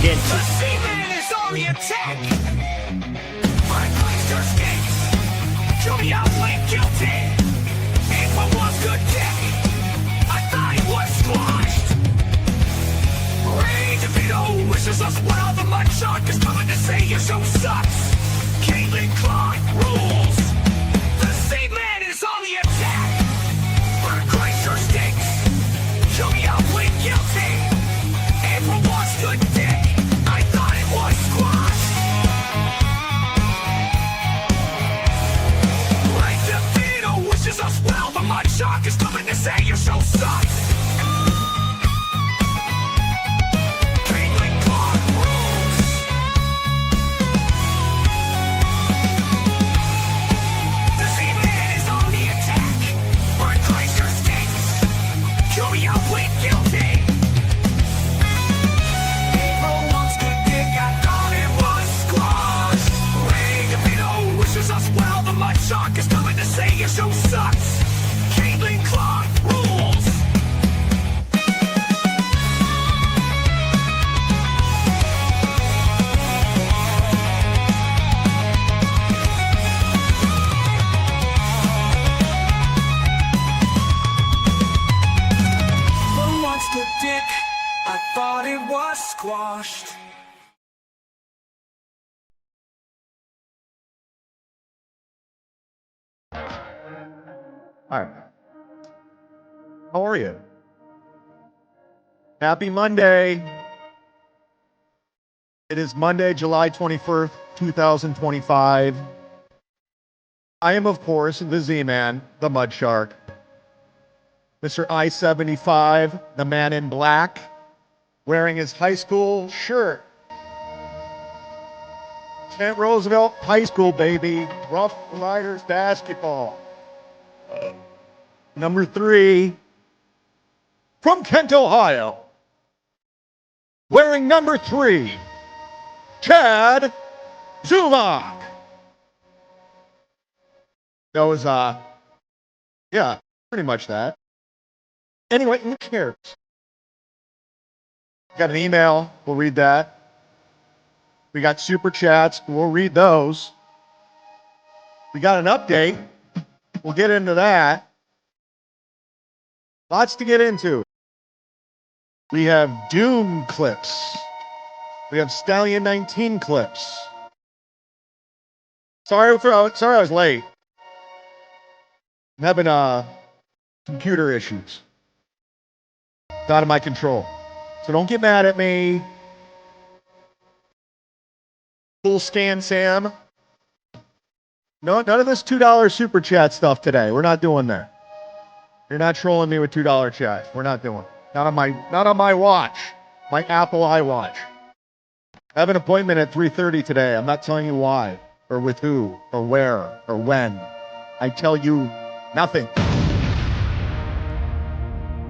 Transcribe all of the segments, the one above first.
get The seaman is on the attack. My glacier stinks. Show me out like guilty. And for one good day, I thought it was squashed. Rage if it wishes us well. The mud shark is coming to say your show sucks. Caitlin Clark rules. The seaman is on the attack. My glacier stinks. Show me out like guilty. And for once good day, I thought it was squashed. Like the theater wishes us well. The mud shark is coming to say your show sucks. Caitlin Clark rules. The seaman is on the attack. My glacier stinks. Show me out with guilty. April wants to dig. I thought it was squashed. Ray DeVito wishes us well. The mud shark is coming to say your show sucks. Caitlin Clark rules. April wants to dig. I thought it was squashed. All right. How are you? Happy Monday. It is Monday, July 21st, 2025. I am, of course, the Z-Man, the Mud Shark. Mr. I-75, the man in black, wearing his high school shirt. Kent Roosevelt High School, baby. Rough Riders basketball. Number 3, from Kent, Ohio, wearing number 3, chad-zumock. That was, yeah, pretty much that. Anyway, who cares? Got an email, we'll read that. We got super chats, we'll read those. We got an update, we'll get into that. Lots to get into. We have Doom clips. We have Stallion 19 clips. Sorry I was late. I'm having computer issues. It's out of my control. So don't get mad at me. Full scan Sam. No, none of this $2 super chat stuff today. We're not doing that. You're not trolling me with $2 chat. We're not doing it. Not on my watch. My Apple iWatch. I have an appointment at 3:30 today. I'm not telling you why, or with who, or where, or when. I tell you nothing.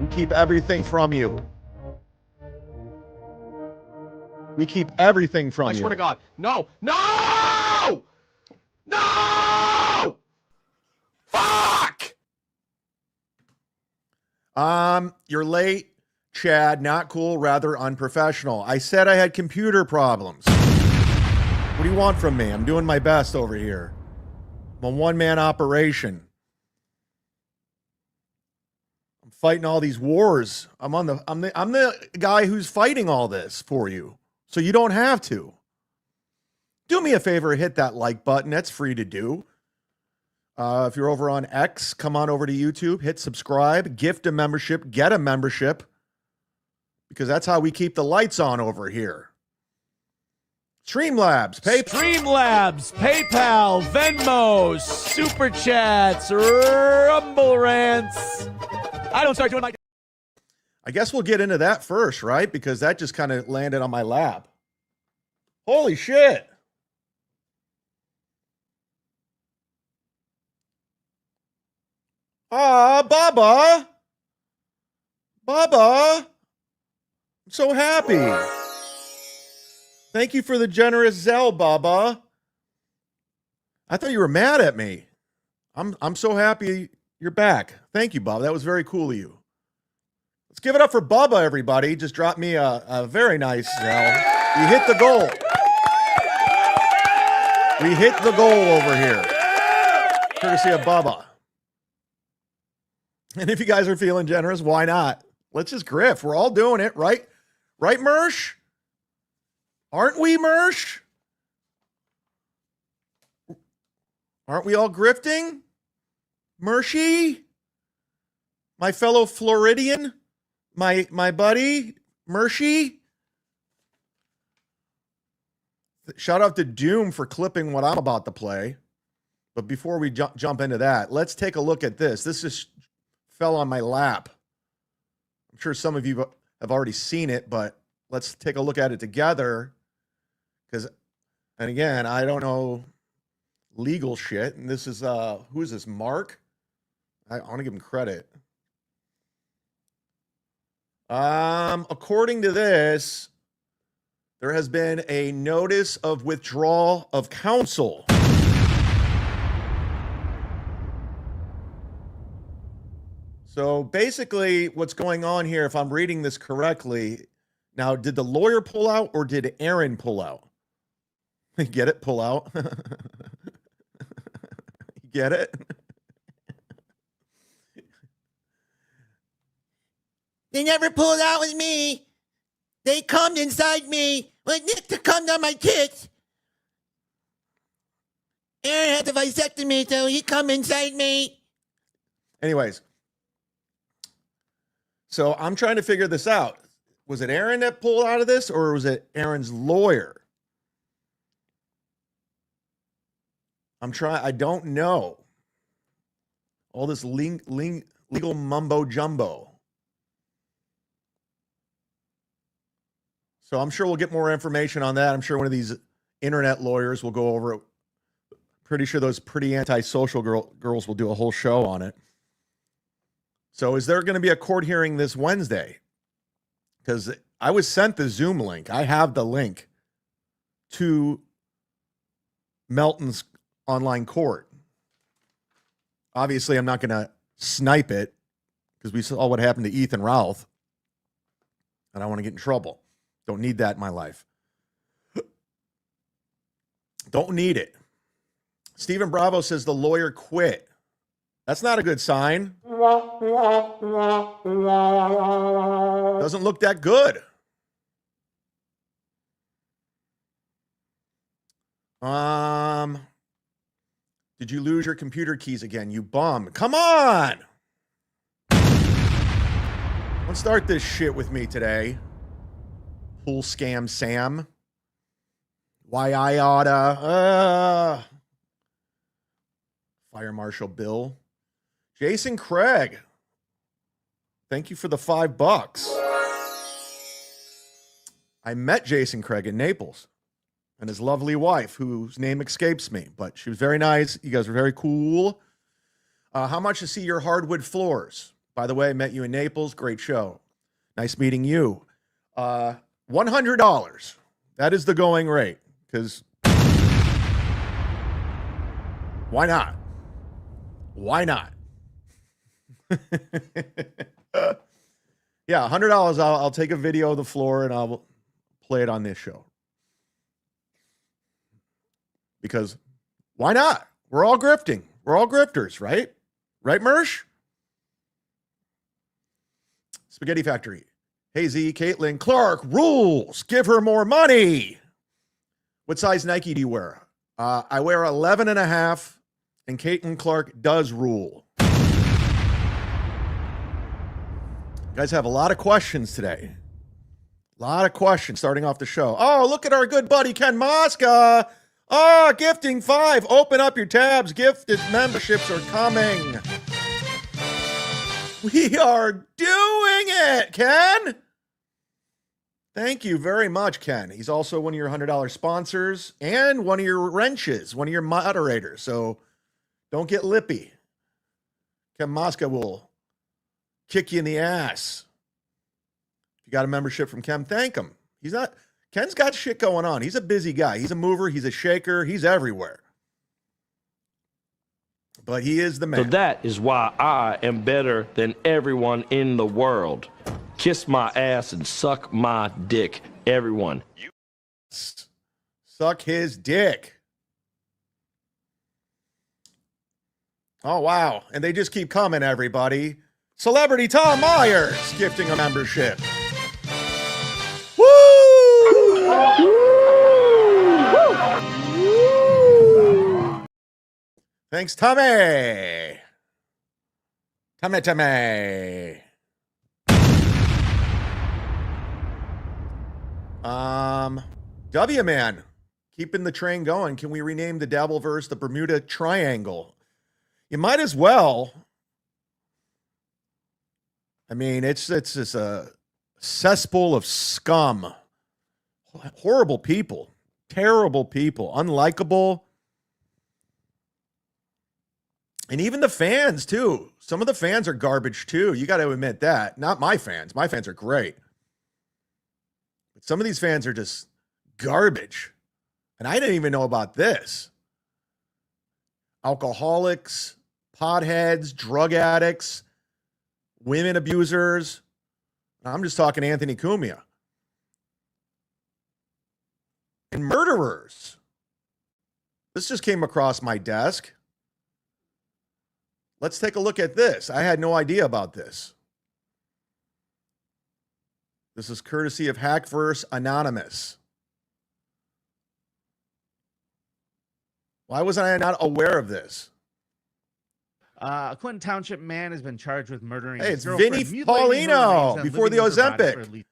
We keep everything from you. We keep everything from you. I swear to God. No! No! No! Fuck! You're late, Chad. Not cool, rather unprofessional. I said I had computer problems. What do you want from me? I'm doing my best over here. I'm a one-man operation. I'm fighting all these wars. I'm the guy who's fighting all this for you. So you don't have to. Do me a favor, hit that like button. That's free to do. If you're over on X, come on over to YouTube, hit subscribe, gift a membership, get a membership, because that's how we keep the lights on over here. Streamlabs, PayPal, Venmo, Super Chats, Rumble Rants. I don't start doing my... I guess we'll get into that first, right? Because that just kind of landed on my lap. Holy shit. Baba. I'm so happy. Thank you for the generous Zelle, Baba. I thought you were mad at me. I'm so happy you're back. Thank you, Baba. That was very cool of you. Let's give it up for Bubba, everybody. Just dropped me a very nice Zelle. We hit the goal. We hit the goal over here. Courtesy of Bubba. And if you guys are feeling generous, why not? Let's just grift. We're all doing it, right? Right, Mersh? Aren't we, Mersh? Aren't we all grifting? Mershy? My fellow Floridian? My buddy? Mershy? Shout out to Doom for clipping what I'm about to play. But before we jump into that, let's take a look at this. This just fell on my lap. I'm sure some of you have already seen it, but let's take a look at it together. And again, I don't know legal shit. And this is, who is this, Mark? I want to give him credit. According to this, there has been a notice of withdrawal of counsel. So basically what's going on here, if I'm reading this correctly, now did the lawyer pull out or did Aaron pull out? Get it? Pull out. Get it? They never pulled out with me. They come inside me. Like Nick to come down my tits. Aaron had the vasectomy, so he come inside me. Anyways. So I'm trying to figure this out. Was it Aaron that pulled out of this or was it Aaron's lawyer? I don't know. All this legal mumbo jumbo. So I'm sure we'll get more information on that. I'm sure one of these internet lawyers will go over it. Pretty sure those pretty antisocial girls will do a whole show on it. So is there going to be a court hearing this Wednesday? Because I was sent the Zoom link. I have the link to Melton's online court. Obviously, I'm not going to snipe it because we saw what happened to Ethan Ralph. And I want to get in trouble. Don't need that in my life. Don't need it. Stephen Bravo says the lawyer quit. That's not a good sign. Doesn't look that good. Did you lose your computer keys again, you bum? Come on! Don't start this shit with me today. Pool scam Sam. Why I oughta. Fire Marshal Bill. Jason Craig. Thank you for the $5. I met Jason Craig in Naples and his lovely wife, whose name escapes me, but she was very nice. You guys were very cool. How much to see your hardwood floors? By the way, I met you in Naples. Great show. Nice meeting you. $100. That is the going rate because why not? Why not? Yeah, $100. I'll take a video of the floor and I'll play it on this show. Because why not? We're all grifting. We're all grifters, right? Right, Mersh? Spaghetti Factory. Hey, Z, Caitlin Clark rules. Give her more money. What size Nike do you wear? I wear 11.5, and Caitlin Clark does rule. You guys have a lot of questions today. A lot of questions starting off the show. Oh, look at our good buddy Ken Mosca. Oh, gifting 5. Open up your tabs. Gifted memberships are coming. We are doing it, Ken. Thank you very much, Ken. He's also one of your $100 sponsors and one of your wrenches, one of your moderators. So don't get lippy. Ken Mosca will kick you in the ass. If you got a membership from Ken, thank him. Ken's got shit going on. He's a busy guy. He's a mover. He's a shaker. He's everywhere. But he is the man. So that is why I am better than everyone in the world. Kiss my ass and suck my dick, everyone. Suck his dick. Oh, wow. And they just keep coming, everybody. Celebrity Tom Myers gifting a membership. Woo! Thanks, Tommy. Tommy. W-Man, keeping the train going. Can we rename the Dabbleverse the Bermuda Triangle? You might as well. I mean, it's just a cesspool of scum. Horrible people. Terrible people. Unlikable. And even the fans, too. Some of the fans are garbage, too. You got to admit that. Not my fans. My fans are great. But some of these fans are just garbage. And I didn't even know about this. Alcoholics, potheads, drug addicts, women abusers. I'm just talking Anthony Cumia. And murderers. This just came across my desk. Let's take a look at this. I had no idea about this. This is courtesy of Hackverse Anonymous. Why was I not aware of this? Clinton Township man has been charged with murdering. Hey, it's his girlfriend, Vinny mutilating her Paulino remains, and before the living with her body for Ozempic. at least-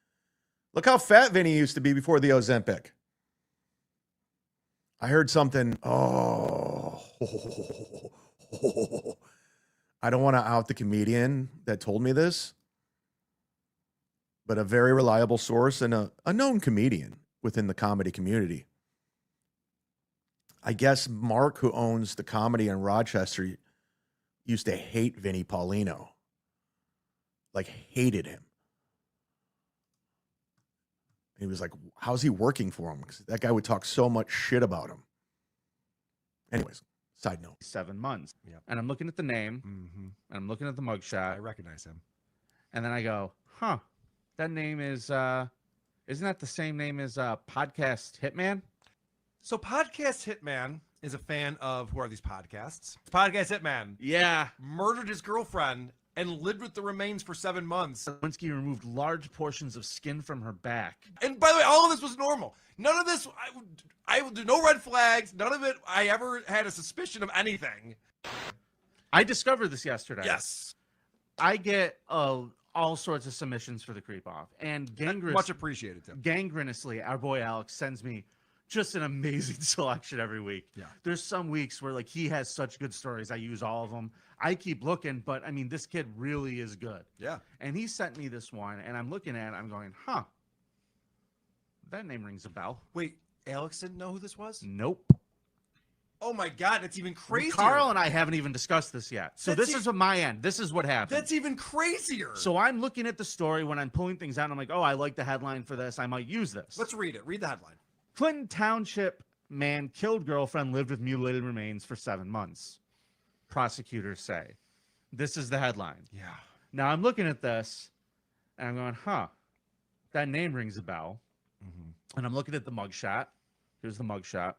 Look how fat Vinny used to be before the Ozempic. I heard something. Oh. I don't want to out the comedian that told me this, but a very reliable source and a known comedian within the comedy community. I guess Mark, who owns the comedy in Rochester, used to hate Vinny Paulino. Like, hated him. He was like, how's he working for him? Because that guy would talk so much shit about him. Anyways, side note. 7 months. Yep. And I'm looking at the name, and I'm looking at the mugshot, I recognize him. and then I go, huh, that name is, isn't that the same name as Podcast Hitman? So Podcast Hitman is a fan of, who are these podcasts? Podcast Hitman Yeah. murdered his girlfriend and lived with the remains for 7 months. Lewinsky removed large portions of skin from her back. And by the way, all of this was normal. None of this, I would do no red flags. None of it, I ever had a suspicion of anything. I discovered this yesterday. Yes. I get all sorts of submissions for the creep off. And Much appreciated, Tim. gangrenously, our boy Alex sends me just an amazing selection every week. Yeah. There's some weeks where like he has such good stories. I use all of them. I keep looking, but I mean, this kid really is good. Yeah. And he sent me this one, and I'm looking at it. I'm going, huh? That name rings a bell. Wait, Alex didn't know who this was? Nope. Oh my God, that's even crazier. Carl and I haven't even discussed this yet. So That's this is on my end. This is what happened. That's even crazier. So I'm looking at the story when I'm pulling things out. And I'm like, oh, I like the headline for this. I might use this. Let's read it. Read the headline. Clinton Township man killed girlfriend, lived with mutilated remains for 7 months. Prosecutors say. This is the headline. Yeah. Now I'm looking at this and I'm going, huh, that name rings a bell. Mm-hmm. And I'm looking at the mugshot. Here's the mugshot.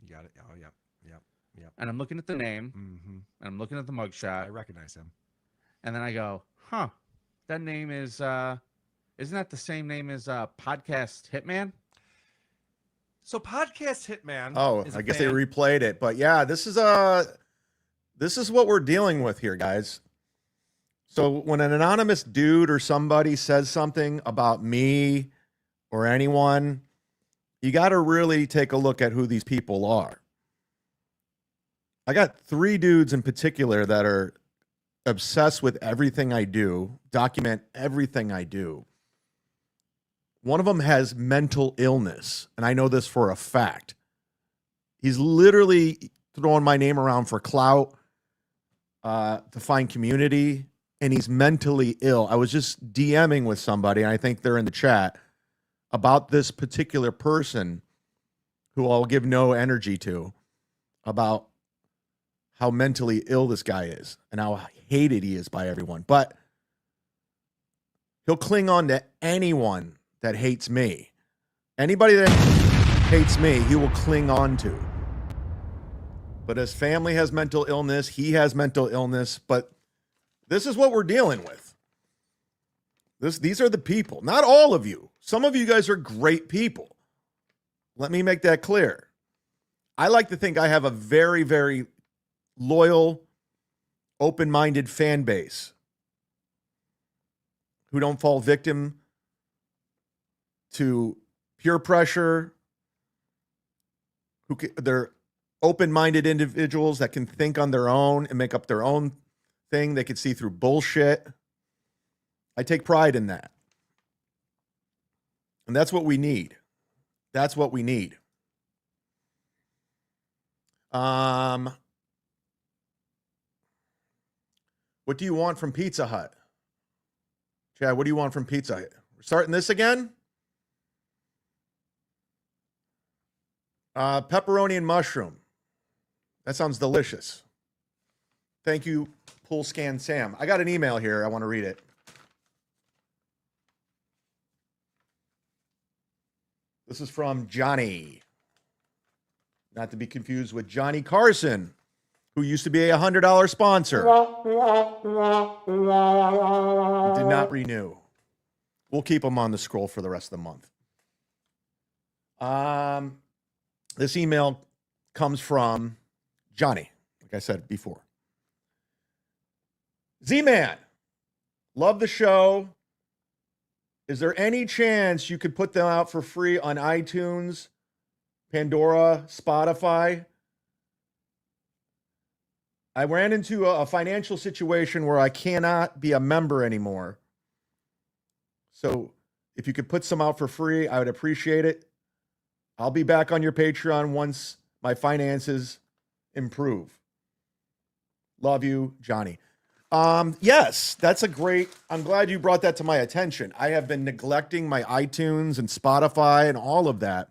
You got it. Oh, yeah. Yep. Yep. And I'm looking at the name. Mm-hmm. And I'm looking at the I mugshot. recognize him. And then I go, huh, that name is, isn't that the same name as Podcast Hitman? So Podcast Hitman. Oh, is a I guess fan- they replayed it. But yeah, this is what we're dealing with here, guys. So when an anonymous dude or somebody says something about me or anyone, you got to really take a look at who these people are. I got 3 dudes in particular that are obsessed with everything I do, document everything I do. One of them has mental illness, and I know this for a fact. He's literally throwing my name around for clout, to find community, and he's mentally ill. I was just DMing with somebody, and I think they're in the chat, about this particular person who I'll give no energy to, about how mentally ill this guy is and how hated he is by everyone. But he'll cling on to anyone that hates me. Anybody that hates me, he will cling on to. But his family has mental illness. He has mental illness. But this is what we're dealing with. These are the people. Not all of you. Some of you guys are great people. Let me make that clear. I like to think I have a very, very loyal, open-minded fan base who don't fall victim to peer pressure. They're open-minded individuals that can think on their own and make up their own thing. They can see through bullshit. I take pride in that. And that's what we need. That's what we need. What do you want from Pizza Hut? Chad, what do you want from Pizza Hut? We're starting this again? Pepperoni and mushroom. That sounds delicious. Thank you, Pool Scan Sam. I got an email here. I want to read it. This is from Johnny. Not to be confused with Johnny Carson, who used to be a $100 sponsor. Did not renew. We'll keep him on the scroll for the rest of the month. This email comes from Johnny, like I said before. Z-Man, love the show. Is there any chance you could put them out for free on iTunes, Pandora, Spotify? I ran into a financial situation where I cannot be a member anymore. So if you could put some out for free, I would appreciate it. I'll be back on your Patreon once my finances improve. Love you, Johnny. Yes, that's a great, I'm glad you brought that to my attention. I have been neglecting my iTunes and Spotify and all of that.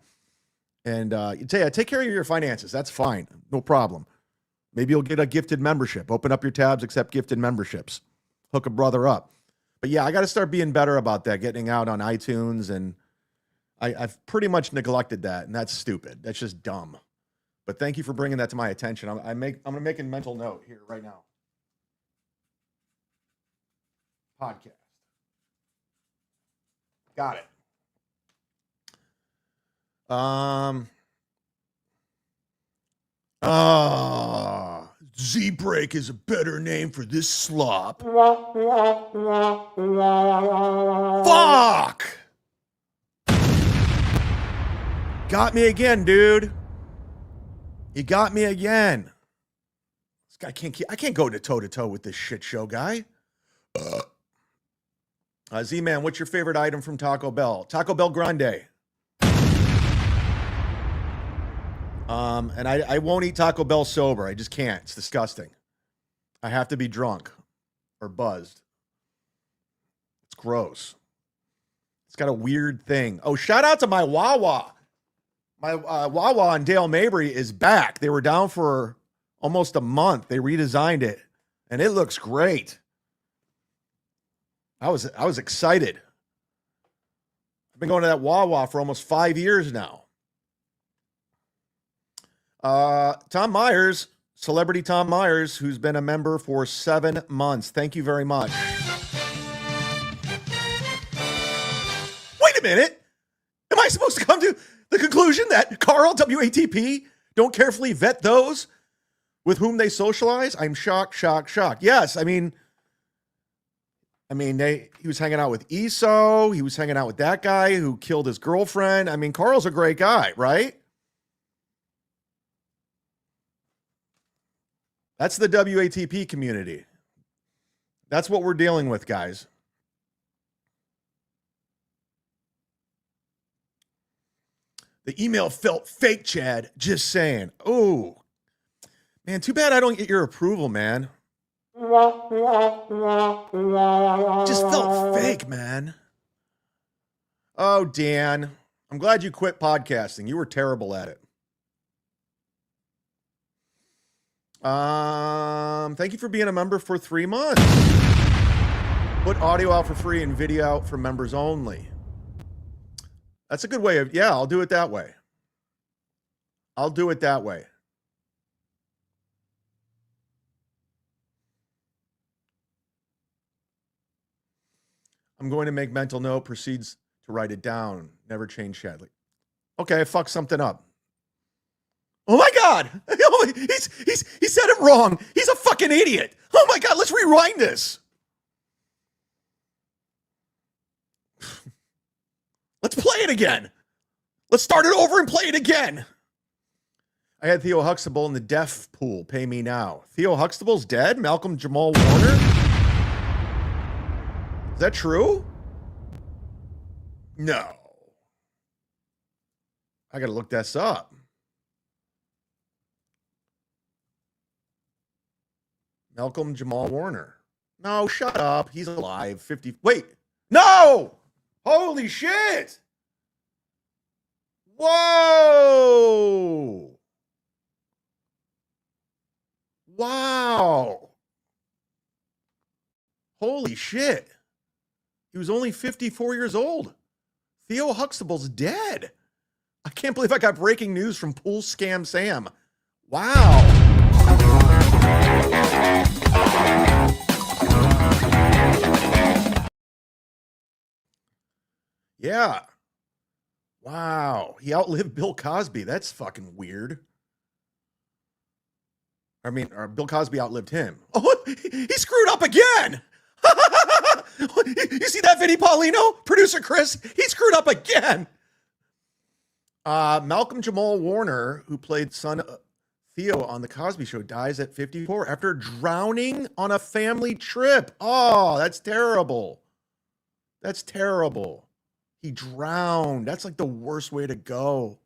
And take care of your finances. That's fine. No problem. Maybe you'll get a gifted membership. Open up your tabs, accept gifted memberships. Hook a brother up. But yeah, I got to start being better about that, getting out on iTunes. And I've pretty much neglected that. And that's stupid. That's just dumb. But thank you for bringing that to my attention. I'm going to make a mental note here right now. Podcast. Got it. Z-Break is a better name for this slop. Fuck! Got me again, dude. You got me again. This guy I can't go toe-to-toe with this shit show guy. Z-Man, what's your favorite item from Taco Bell? Taco Bell Grande. And I won't eat Taco Bell sober. I just can't. It's disgusting. I have to be drunk or buzzed. It's gross. It's got a weird thing. Oh, shout out to my Wawa. My Wawa in Dale Mabry is back. They were down for almost a month. They redesigned it, and it looks great. I was excited. I've been going to that Wawa for almost 5 years now. Tom Myers, celebrity Tom Myers, who's been a member for 7 months. Thank you very much. Wait a minute. Am I supposed to come to the conclusion that Carl, WATP, don't carefully vet those with whom they socialize? I'm shocked. Yes, I mean, he was hanging out with ESO. He was hanging out with that guy who killed his girlfriend. I mean, Carl's a great guy, right? That's the WATP community. That's what we're dealing with, guys. The email felt fake, Chad. Just saying. Oh, man, too bad I don't get your approval, man. Just felt fake, man. Oh, Dan. I'm glad you quit podcasting. You were terrible at it. Thank you for being a member for 3 months. Put audio out for free and video out for members only. That's a good way of, yeah, I'll do it that way. I'll do it that way. I'm going to make mental note, proceeds to write it down. Never change Shadley. Okay, I fucked something up. Oh my God! He said it wrong. He's a fucking idiot. Oh my God, let's rewind this. Let's play it again. Let's start it over and play it again. I had Theo Huxtable in the deaf pool. Pay me now. Theo Huxtable's dead? Malcolm Jamal Warner? Is that true? No. I gotta look this up. Malcolm Jamal Warner. No, shut up. He's alive. 50. Wait. No! Holy shit! Whoa! Wow. Holy shit. He was only 54 years old. Theo Huxtable's dead. I can't believe I got breaking news from Pool Scam Sam. Wow. Yeah. Wow. He outlived Bill Cosby. That's fucking weird. I mean, Bill Cosby outlived him. Oh, he screwed up again. You see that, Vinny Paulino? Producer Chris, he screwed up again. Malcolm Jamal Warner, who played son Theo on The Cosby Show, dies at 54 after drowning on a family trip. Oh, that's terrible. That's terrible. He drowned. That's like the worst way to go.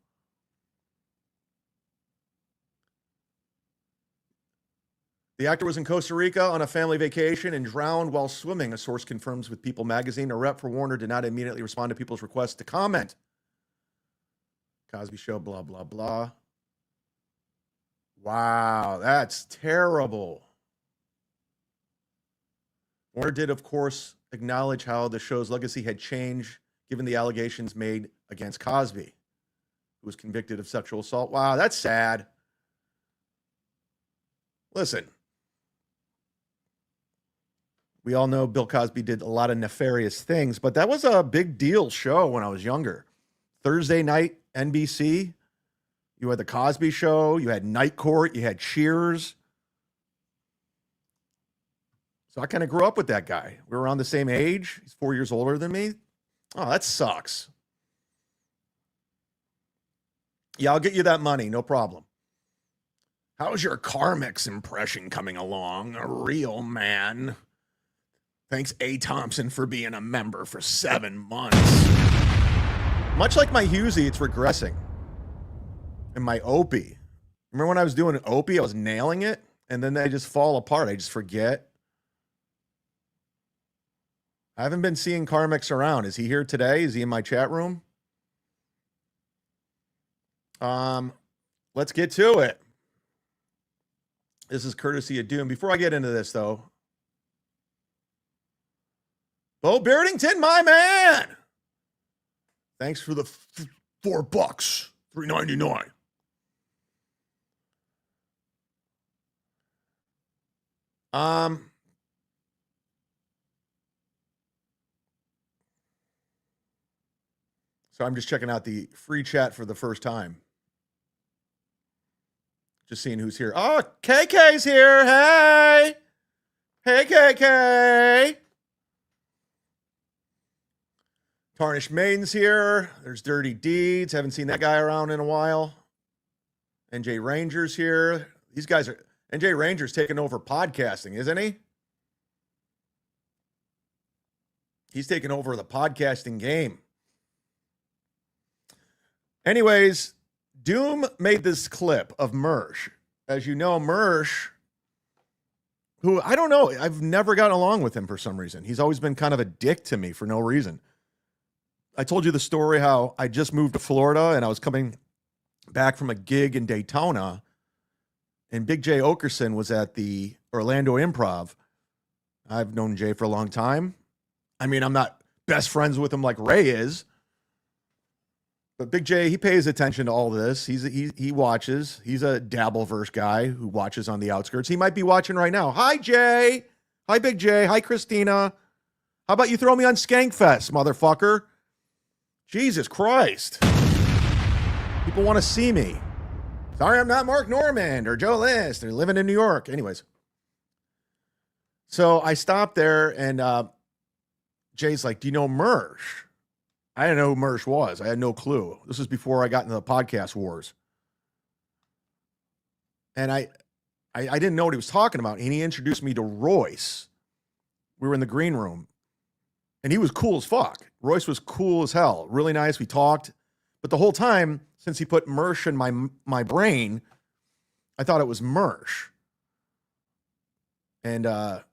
The actor was in Costa Rica on a family vacation and drowned while swimming, a source confirms with People magazine. A rep for Warner did not immediately respond to people's requests to comment. Cosby Show, blah, blah, blah. Wow, that's terrible. Warner did, of course, acknowledge how the show's legacy had changed given the allegations made against Cosby, who was convicted of sexual assault. Wow, that's sad. Listen, we all know Bill Cosby did a lot of nefarious things, but that was a big deal show when I was younger. Thursday night, NBC. You had The Cosby Show. You had Night Court. You had Cheers. So I kind of grew up with that guy. We were around the same age. He's 4 years older than me. Oh, that sucks. Yeah, I'll get you that money. No problem. How's your Carmex impression coming along? A real man. Thanks, A. Thompson, for being a member for 7 months. Much like my Husey, it's regressing. And my Opie. Remember when I was doing an Opie, I was nailing it, and then they just fall apart. I just forget. I haven't been seeing Carmex around. Is he here today? Is he in my chat room? Let's get to it. This is courtesy of Doom. Before I get into this, though, Bo Beardington, my man. Thanks for the $4, $3.99. So I'm just checking out the free chat for the first time. Just seeing who's here. Oh, KK's here. Hey. Hey, KK. Tarnished Maiden's here. There's Dirty Deeds. Haven't seen that guy around in a while. NJ Ranger's here. These guys are... NJ Ranger's taking over podcasting, isn't he? He's taking over the podcasting game. Anyways, Doom made this clip of Mersh. As you know, Mersh, who, I don't know, I've never gotten along with him for some reason. He's always been kind of a dick to me for no reason. I told you the story how I just moved to Florida and I was coming back from a gig in Daytona, and Big Jay Okerson was at the Orlando Improv. I've known Jay for a long time. I mean, I'm not best friends with him like Ray is. But Big J, he pays attention to all this. He watches. He's a Dabbleverse guy who watches on the outskirts. He might be watching right now. Hi, Jay. Hi, Big J. Hi, Christina. How about you throw me on Skankfest, motherfucker? Jesus Christ. People want to see me. Sorry, I'm not Mark Normand or Joe List. They're living in New York. Anyways. So I stopped there and Jay's like, do you know Mersh? I didn't know who Mersh was. I had no clue. This was before I got into the podcast wars. And I didn't know what he was talking about. And he introduced me to Royce. We were in the green room. And he was cool as fuck. Royce was cool as hell. Really nice. We talked. But the whole time, since he put Mersh in my brain, I thought it was Mersh. And I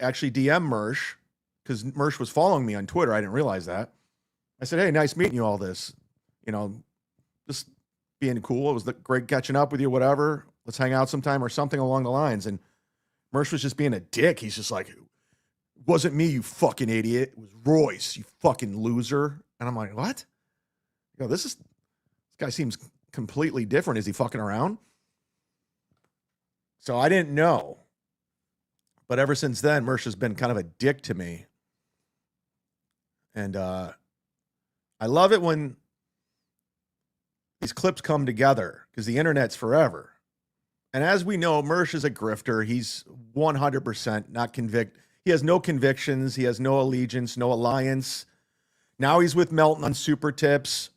actually DM'd Mersh because Mersh was following me on Twitter. I didn't realize that. I said, hey, nice meeting you, all this. You know, just being cool. It was great catching up with you, whatever. Let's hang out sometime or something along the lines. And Mersh was just being a dick. He's just like, wasn't me, you fucking idiot. It was Royce, you fucking loser. And I'm like, what? You know, this guy seems completely different. Is he fucking around? So I didn't know. But ever since then, Mersh has been kind of a dick to me. And I love it when these clips come together because the internet's forever. And as we know, Mersh is a grifter. He's 100% not convicted. He has no convictions. He has no allegiance, no alliance. Now he's with Melton on super tips.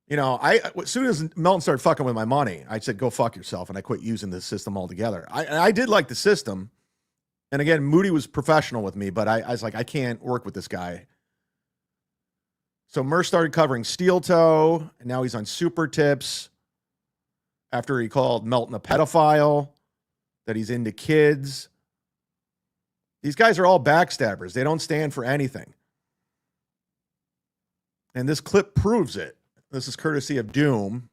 You know, as soon as Melton started fucking with my money, I said, go fuck yourself. And I quit using the system altogether. I did like the system. And again, Moody was professional with me, but I was like, I can't work with this guy. So Mersh started covering Steel Toe, and now he's on super tips after he called Melton a pedophile, that he's into kids. These guys are all backstabbers. They don't stand for anything. And this clip proves it. This is courtesy of Doom.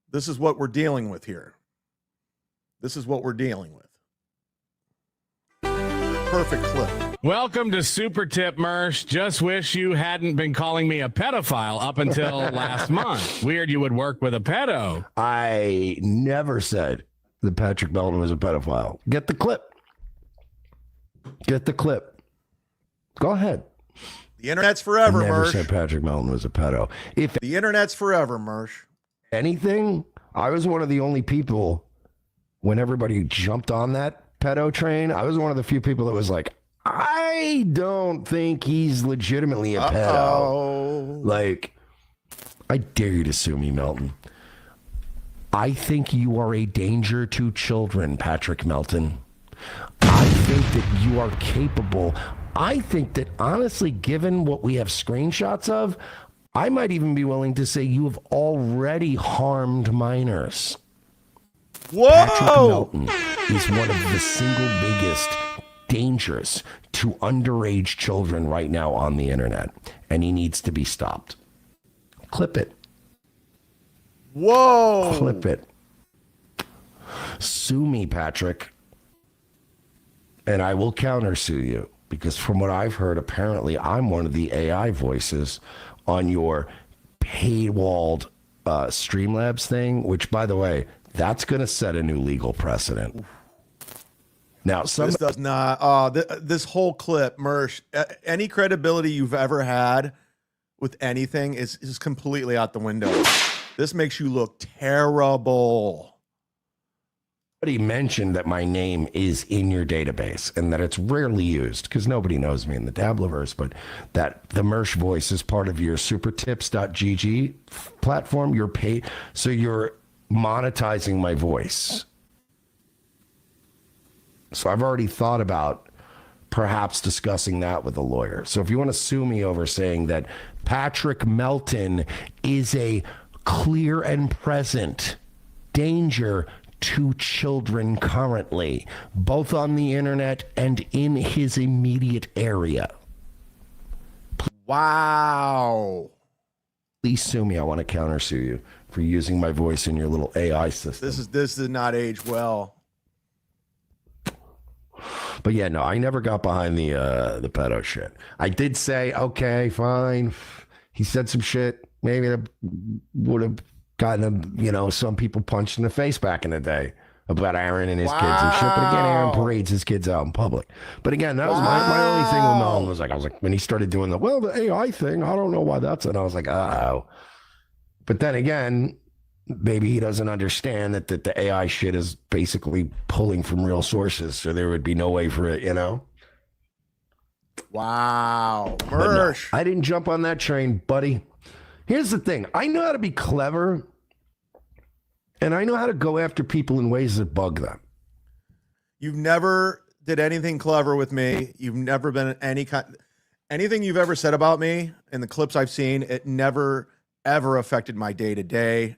This is what we're dealing with here. This is what we're dealing with. Perfect clip. Welcome to Super Tip, Mersh. Just wish you hadn't been calling me a pedophile up until last month. Weird you would work with a pedo. I never said that Patrick Melton was a pedophile. Get the clip. Get the clip. Go ahead. The internet's forever, I never Mersh. said Patrick Melton was a pedo. If The internet's forever, Mersh. anything, I was one of the only people when everybody jumped on that pedo train. I was one of the few people that was like, I don't think he's legitimately a pedo. Like, I dare you to sue me, Melton. I think you are a danger to children, Patrick Melton. I think that you are capable. I think that, honestly, given what we have screenshots of, I might even be willing to say you have already harmed minors. Whoa! Patrick Melton is one of the single biggest dangers to underage children right now on the internet, and he needs to be stopped. Clip it. Whoa! Clip it. Sue me, Patrick, and I will countersue you, because from what I've heard, apparently I'm one of the AI voices on your paywalled Streamlabs thing, which, by the way, that's going to set a new legal precedent. Now, This does not. This whole clip, Mersh, any credibility you've ever had with anything is completely out the window. This makes you look terrible. Somebody mentioned that my name is in your database and that it's rarely used because nobody knows me in the Dabbleverse, but that the Mersh voice is part of your supertips.gg platform. You're paid, so you're monetizing my voice. So I've already thought about perhaps discussing that with a lawyer. So if you want to sue me over saying that Patrick Melton is a clear and present danger to children currently, both on the internet and in his immediate area. Wow. Please sue me. I want to countersue you for using my voice in your little AI system. This did not age well. But yeah, no, I never got behind the pedo shit. I did say, okay, fine. he said some shit. Maybe that would have gotten some people punched in the face back in the day about Aaron and his kids and shit. But again, Aaron parades his kids out in public. But again, that was my only thing with Melton was I was like, when he started doing the AI thing, I don't know why that's it. I was like, oh. But then again, maybe he doesn't understand that the AI shit is basically pulling from real sources. So there would be no way for it, Wow. Mersh. No, I didn't jump on that train, buddy. Here's the thing. I know how to be clever, and I know how to go after people in ways that bug them. You've never did anything clever with me. You've never been anything you've ever said about me in the clips I've seen, it never, ever affected my day-to-day.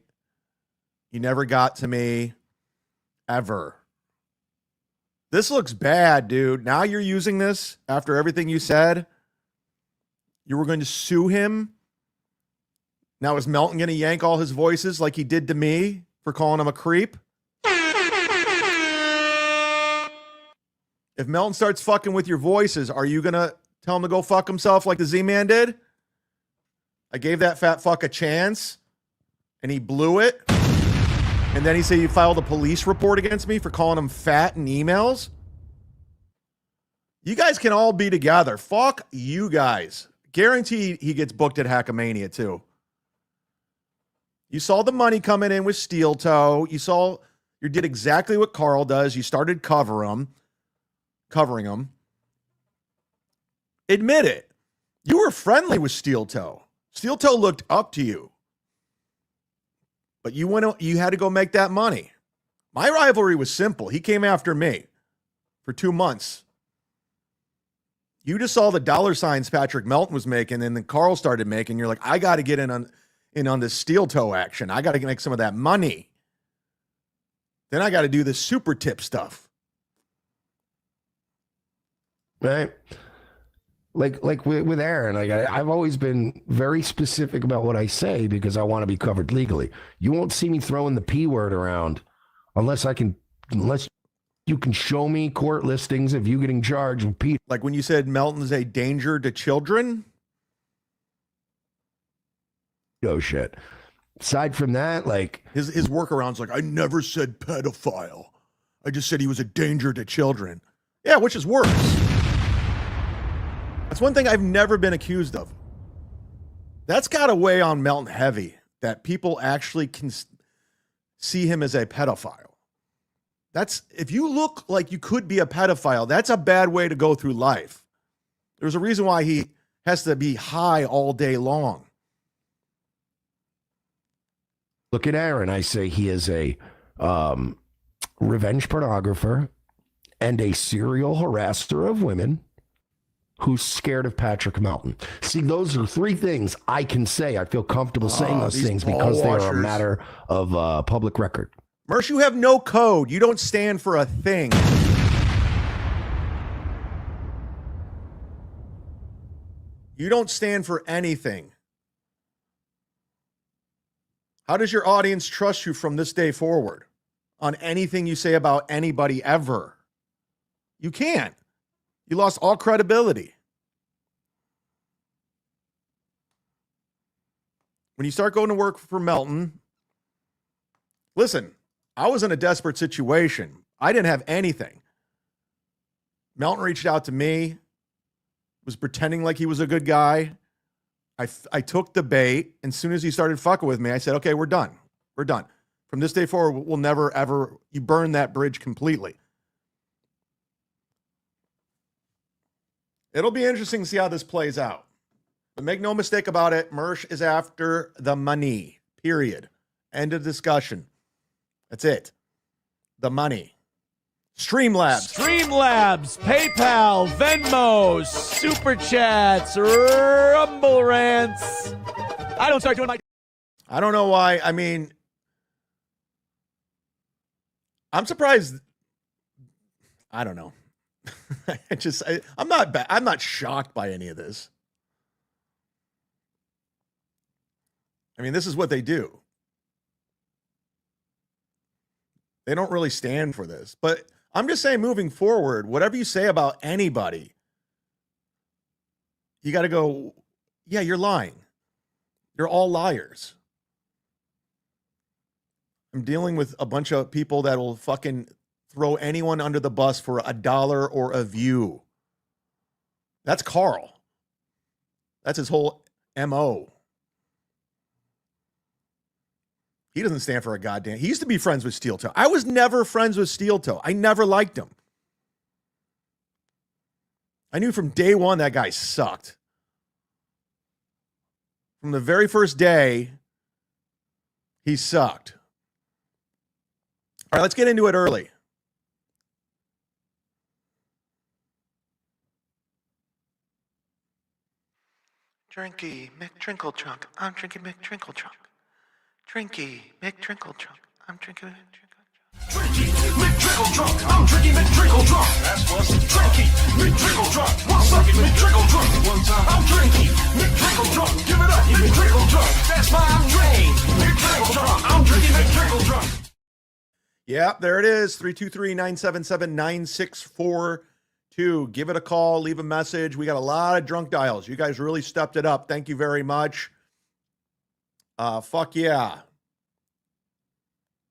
You never got to me, ever. This looks bad, dude. Now you're using this after everything you said. You were going to sue him. Now is Melton going to yank all his voices like he did to me for calling him a creep? If Melton starts fucking with your voices, are you going to tell him to go fuck himself like the Z-Man did? I gave that fat fuck a chance, and he blew it. And then he said you filed a police report against me for calling him fat in emails. You guys can all be together. Fuck you guys. Guaranteed he gets booked at Hackamania too. You saw the money coming in with Steel Toe. You did exactly what Carl does. You started covering him. Admit it. You were friendly with Steel Toe. Steel Toe looked up to you. But you had to go make that money. My rivalry was simple. He came after me for 2 months. You just saw the dollar signs Patrick Melton was making, and then Carl started making. You're like, I got to get in on this Steel Toe action. I got to make some of that money. Then I got to do this super tip stuff. Right. Like with Aaron, I've always been very specific about what I say because I want to be covered legally. You won't see me throwing the P word around unless you can show me court listings of you getting charged with P. Like when you said Melton's a danger to children. Oh shit. Aside from that, like his workaround's like, I never said pedophile. I just said he was a danger to children. Yeah, which is worse. That's one thing I've never been accused of. That's got to weigh on Melton heavy, that people actually can see him as a pedophile. If you look like you could be a pedophile, that's a bad way to go through life. There's a reason why he has to be high all day long. Look at Aaron. I say he is a revenge pornographer and a serial harasser of women who's scared of Patrick Melton. See, those are 3 things I can say. I feel comfortable saying those things because they are a matter of public record. Mersh, you have no code. You don't stand for a thing. You don't stand for anything. How does your audience trust you from this day forward on anything you say about anybody ever? You can't. You lost all credibility. When you start going to work for Melton, listen, I was in a desperate situation. I didn't have anything. Melton reached out to me, was pretending like he was a good guy. I took the bait, and as soon as he started fucking with me, I said, okay, we're done. We're done. From this day forward, we'll never, ever, you burn that bridge completely. It'll be interesting to see how this plays out. But make no mistake about it, Mersh is after the money, period. End of discussion. That's it. The money. Streamlabs. Streamlabs, PayPal, Venmo, Super Chats, Rumble Rants. I don't start doing my... I don't know why. I mean, I'm surprised. I don't know. I'm not shocked by any of this. I mean, this is what they do. They don't really stand for this. But I'm just saying, moving forward, whatever you say about anybody, you got to go, yeah, you're lying. You're all liars. I'm dealing with a bunch of people that will fucking throw anyone under the bus for $1 or a view. That's Carl. That's his whole MO. He doesn't stand for a goddamn. He used to be friends with Steel Toe. I was never friends with Steel Toe. I never liked him. I knew from day one that guy sucked. From the very first day, he sucked. All right, let's get into it early. Drinky McTrinkle-Trunk. I'm drinking McTrinkle-Trunk. Drinky McTrinkle-Trunk. I'm drinking McTrinkle-Trunk. Drinky McTrinkle-Trunk. I'm drinking McTrinkle-Trunk. That's what's Drinky McTrinkle-Trunk. What's up, McTrinkle-Trunk? One time. I'm drinking McTrinkle-Trunk. Give it up, McTrinkle-Trunk. That's my drink. McTrinkle-Trunk. I'm drinking McTrinkle-Trunk. Yeah, there it is. 323-977-9642. Give it a call. Leave a message. We got a lot of drunk dials. You guys really stepped it up. Thank you very much. Fuck yeah.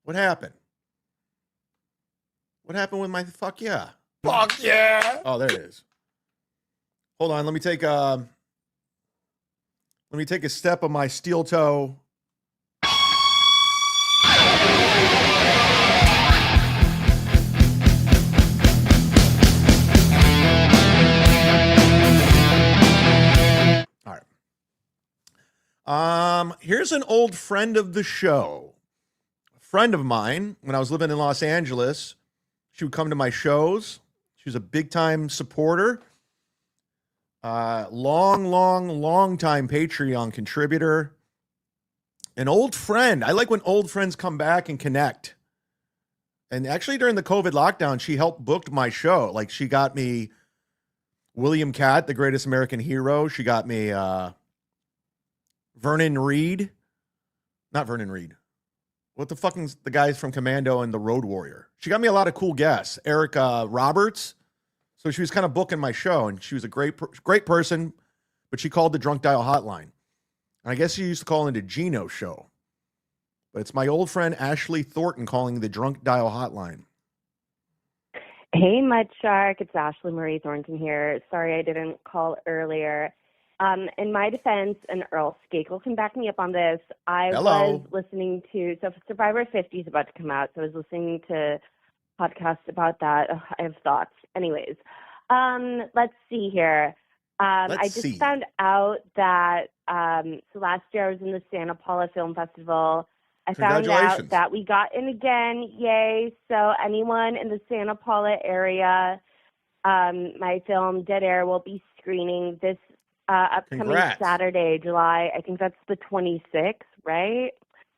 What happened? What happened with my fuck yeah? Fuck yeah! Oh, there it is. Hold on. Let me take a step of my steel toe. All right. Here's an old friend of the show. A friend of mine, when I was living in Los Angeles, she would come to my shows. She was a big-time supporter. Long time Patreon contributor. An old friend. I like when old friends come back and connect. And actually during the COVID lockdown, she helped book my show. Like she got me William Catt, the greatest American hero. She got me Vernon Reed. Not Vernon Reed. What the fucking's the guys from Commando and the Road Warrior? She got me a lot of cool guests. Eric Roberts. So she was kind of booking my show, and she was a great person, but she called the Drunk Dial hotline. And I guess she used to call into Gino's show. But it's my old friend Ashley Thornton calling the Drunk Dial hotline. Hey, Mud Shark. It's Ashley Marie Thornton here. Sorry I didn't call earlier. In my defense, and Earl Skakel can back me up on this, I was listening to, so Survivor 50 is about to come out, so I was listening to podcasts about that. Ugh, I have thoughts. Anyways, let's see here. I just found out that, so last year I was in the Santa Paula Film Festival. I found out that we got in again. Yay. So anyone in the Santa Paula area, my film Dead Air will be screening this upcoming Saturday, July, I think that's the 26th, right?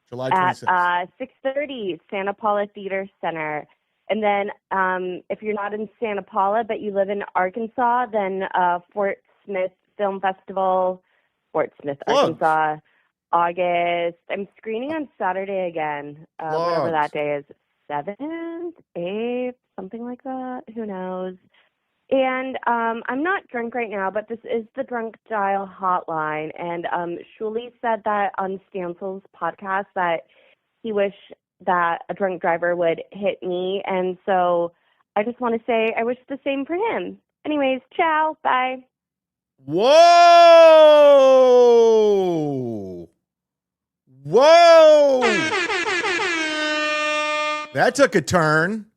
July 26th. At 6:30, Santa Paula Theater Center. And then if you're not in Santa Paula, but you live in Arkansas, then Fort Smith Film Festival, Fort Smith, Arkansas, August. I'm screening on Saturday again, whatever that day is, 7th, 8th, something like that. Who knows? And I'm not drunk right now, but this is the Drunk Dial hotline. And Shuli said that on Stansel's podcast that he wished that a drunk driver would hit me. And so I just want to say I wish the same for him. Anyways, ciao. Bye. Whoa! Whoa! That took a turn.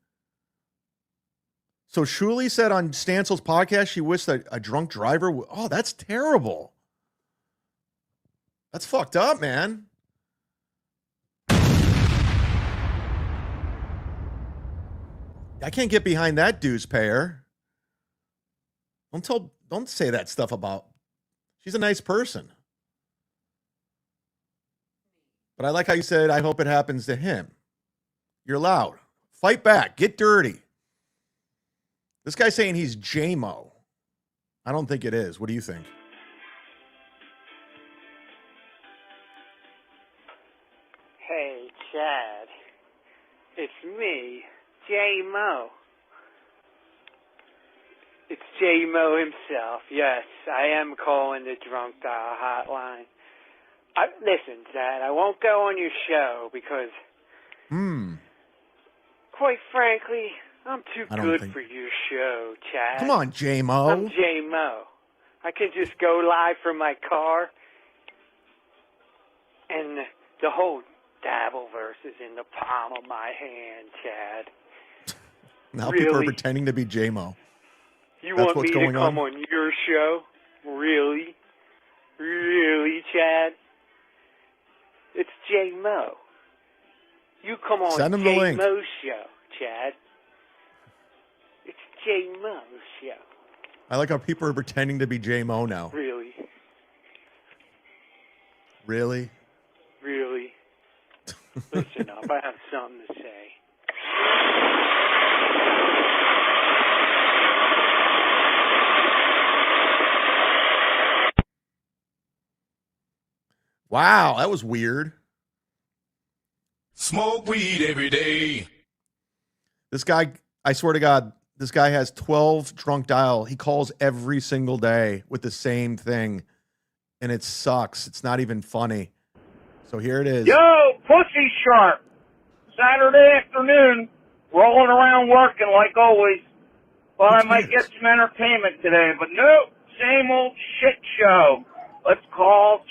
So Shuli said on Stansel's podcast she wished that a drunk driver would... Oh, that's terrible. That's fucked up, man. I can't get behind that dues payer. Don't say that stuff about... She's a nice person. But I like how you said, I hope it happens to him. You're loud. Fight back. Get dirty. This guy's saying he's J-Mo. I don't think it is. What do you think? Hey, Chad. It's me, J-Mo. It's J-Mo himself. Yes, I am calling the Drunk Dial hotline. Listen, Dad, I won't go on your show because, quite frankly, I'm too good for your show, Chad. Come on, J-Mo. I'm J-Mo. I can just go live from my car, and the whole Dabbleverse is in the palm of my hand, Chad. Now people are pretending to be J-Mo. You That's want what's me to going come on your show? Really? Really, Chad? It's J-Mo. You come on Send him the link. J-Mo's show, Chad. It's J-Mo's show. I like how people are pretending to be J-Mo now. Really? Really? Really? Listen up, I have something to say. Wow, that was weird. Smoke weed every day. This guy, I swear to God, this guy has 12 drunk dial. He calls every single day with the same thing, and it sucks. It's not even funny. So here it is. Yo, Pussy Sharp. Saturday afternoon, rolling around working like always. Thought I might get some entertainment today, but nope, same old shit show. Let's call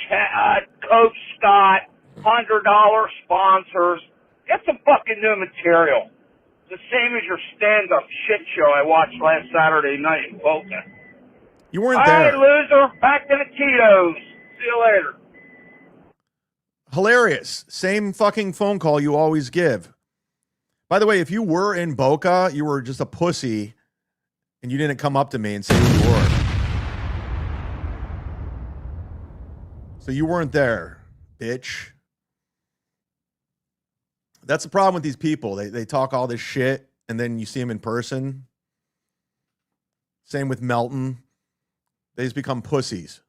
Coach Scott, $100 sponsors. Get some fucking new material. It's the same as your stand-up shit show I watched last Saturday night in Boca. You weren't All there. right, loser. Back to the Tito's. See you later. Hilarious. Same fucking phone call you always give. By the way, if you were in Boca, you were just a pussy, and you didn't come up to me and say who you were. So you weren't there, bitch. That's the problem with these people. They talk all this shit, and then you see them in person. Same with Melton. They just become pussies.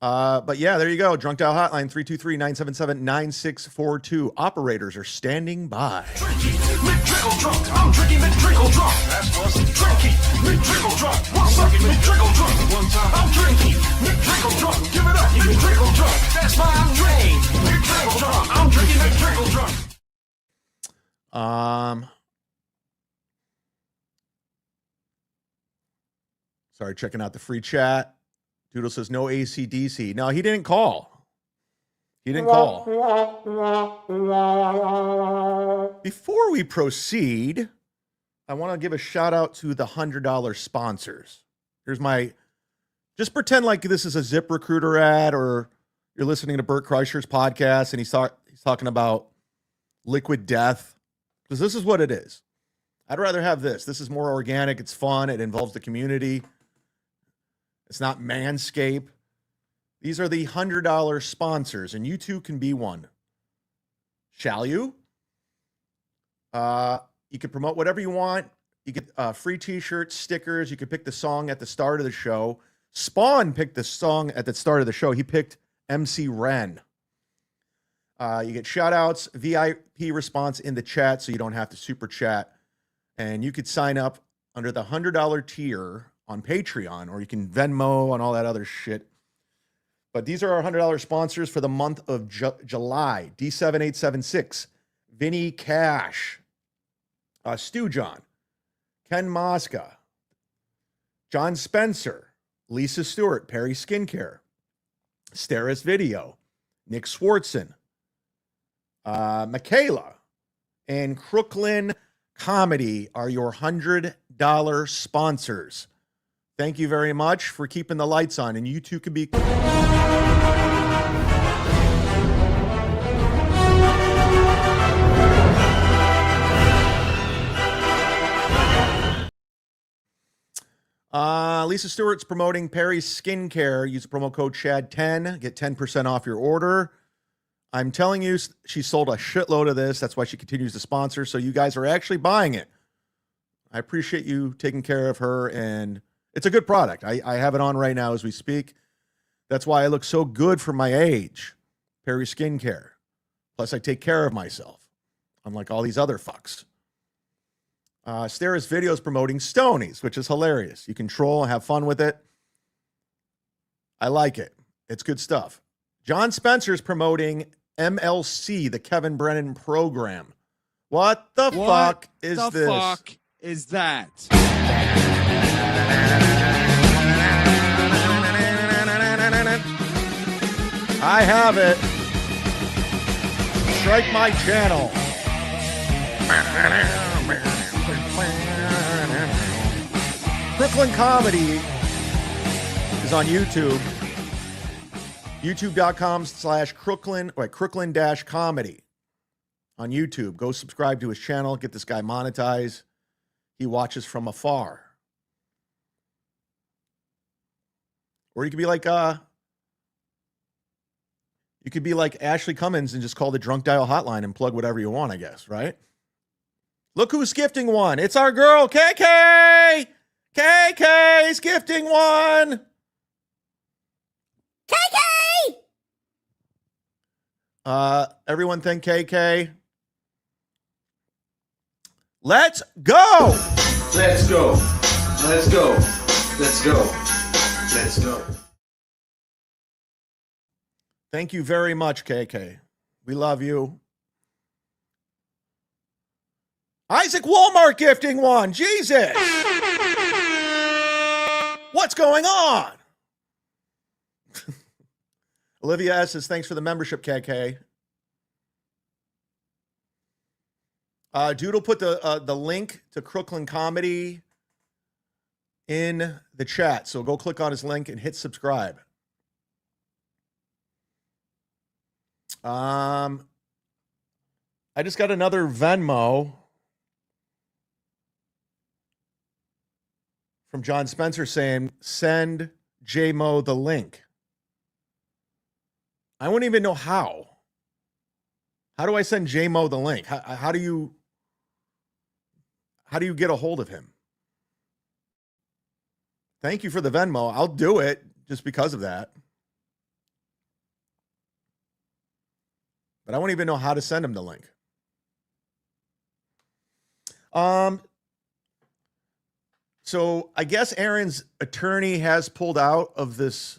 But yeah, there you go. Drunk Dial Hotline, 323-977-9642. Operators are standing by. McDrickle drunk. I'm drinking McDrickle drunk. That's what's drinking. McDrickle drunk. One second, McDrickle drunk. One time. I'm drinking McDrickle drunk. Give it up, McDrickle drunk. That's my name. McDrickle drunk. I'm drinking McDrickle drunk. Sorry, checking out the free chat. Doodle says no AC/DC. No, he didn't call. He didn't call. Before we proceed, I want to give a shout out to the $100 sponsors. Here's my, just pretend like this is a ZipRecruiter ad or you're listening to Bert Kreischer's podcast and he's talking about liquid death, because this is what it is. I'd rather have this. This is more organic. It's fun. It involves the community. It's not Manscaped. These are the $100 sponsors, and you too can be one. Shall you? You can promote whatever you want. You get free t-shirts, stickers. You can pick the song at the start of the show. Spawn picked the song at the start of the show. He picked MC Ren. You get shout-outs, VIP response in the chat, so you don't have to super chat. And you could sign up under the $100 tier on Patreon, or you can Venmo and all that other shit. But these are our $100 sponsors for the month of July. D7876, Vinny Cash, Stu John, Ken Mosca, John Spencer, Lisa Stewart, Perry Skincare, Steris Video, Nick Swartzen, Michaela, and Crooklyn Comedy are your $100 sponsors. Thank you very much for keeping the lights on, and you too can be. Lisa Stewart's promoting Perry's Skincare. Use the promo code CHAD10. Get 10% off your order. I'm telling you, she sold a shitload of this. That's why she continues to sponsor. So you guys are actually buying it. I appreciate you taking care of her, and it's a good product. I have it on right now as we speak. That's why I look so good for my age. Perry Skincare. Plus, I take care of myself, unlike all these other fucks. Steris Video is promoting Stonies, which is hilarious. You can troll and have fun with it. I like it. It's good stuff. John Spencer's promoting MLC, the Kevin Brennan program. What the fuck is this? What the fuck is that? I have it. Strike my channel. Crooklyn Comedy is on YouTube. YouTube.com/Crooklyn-comedy on YouTube. Go subscribe to his channel. Get this guy monetized. He watches from afar. Or you could be like Ashley Cummins and just call the drunk dial hotline and plug whatever you want, I guess, right? Look who's gifting one. It's our girl, KK! KK's gifting one! KK! Everyone thank KK. Let's go! Let's go. Let's go. Let's go. Let's go. Thank you very much, KK. We love you. Isaac Walmart gifting one. Jesus. What's going on? Olivia S. says, thanks for the membership, KK. Dude will put the link to Crooklyn Comedy in the chat. So go click on his link and hit subscribe. I just got another Venmo from John Spencer saying, send JMO the link. I wouldn't even know how. How do I send JMO the link? How do you get a hold of him? Thank you for the Venmo. I'll do it just because of that. But I won't even know how to send him the link. So I guess Aaron's attorney has pulled out of this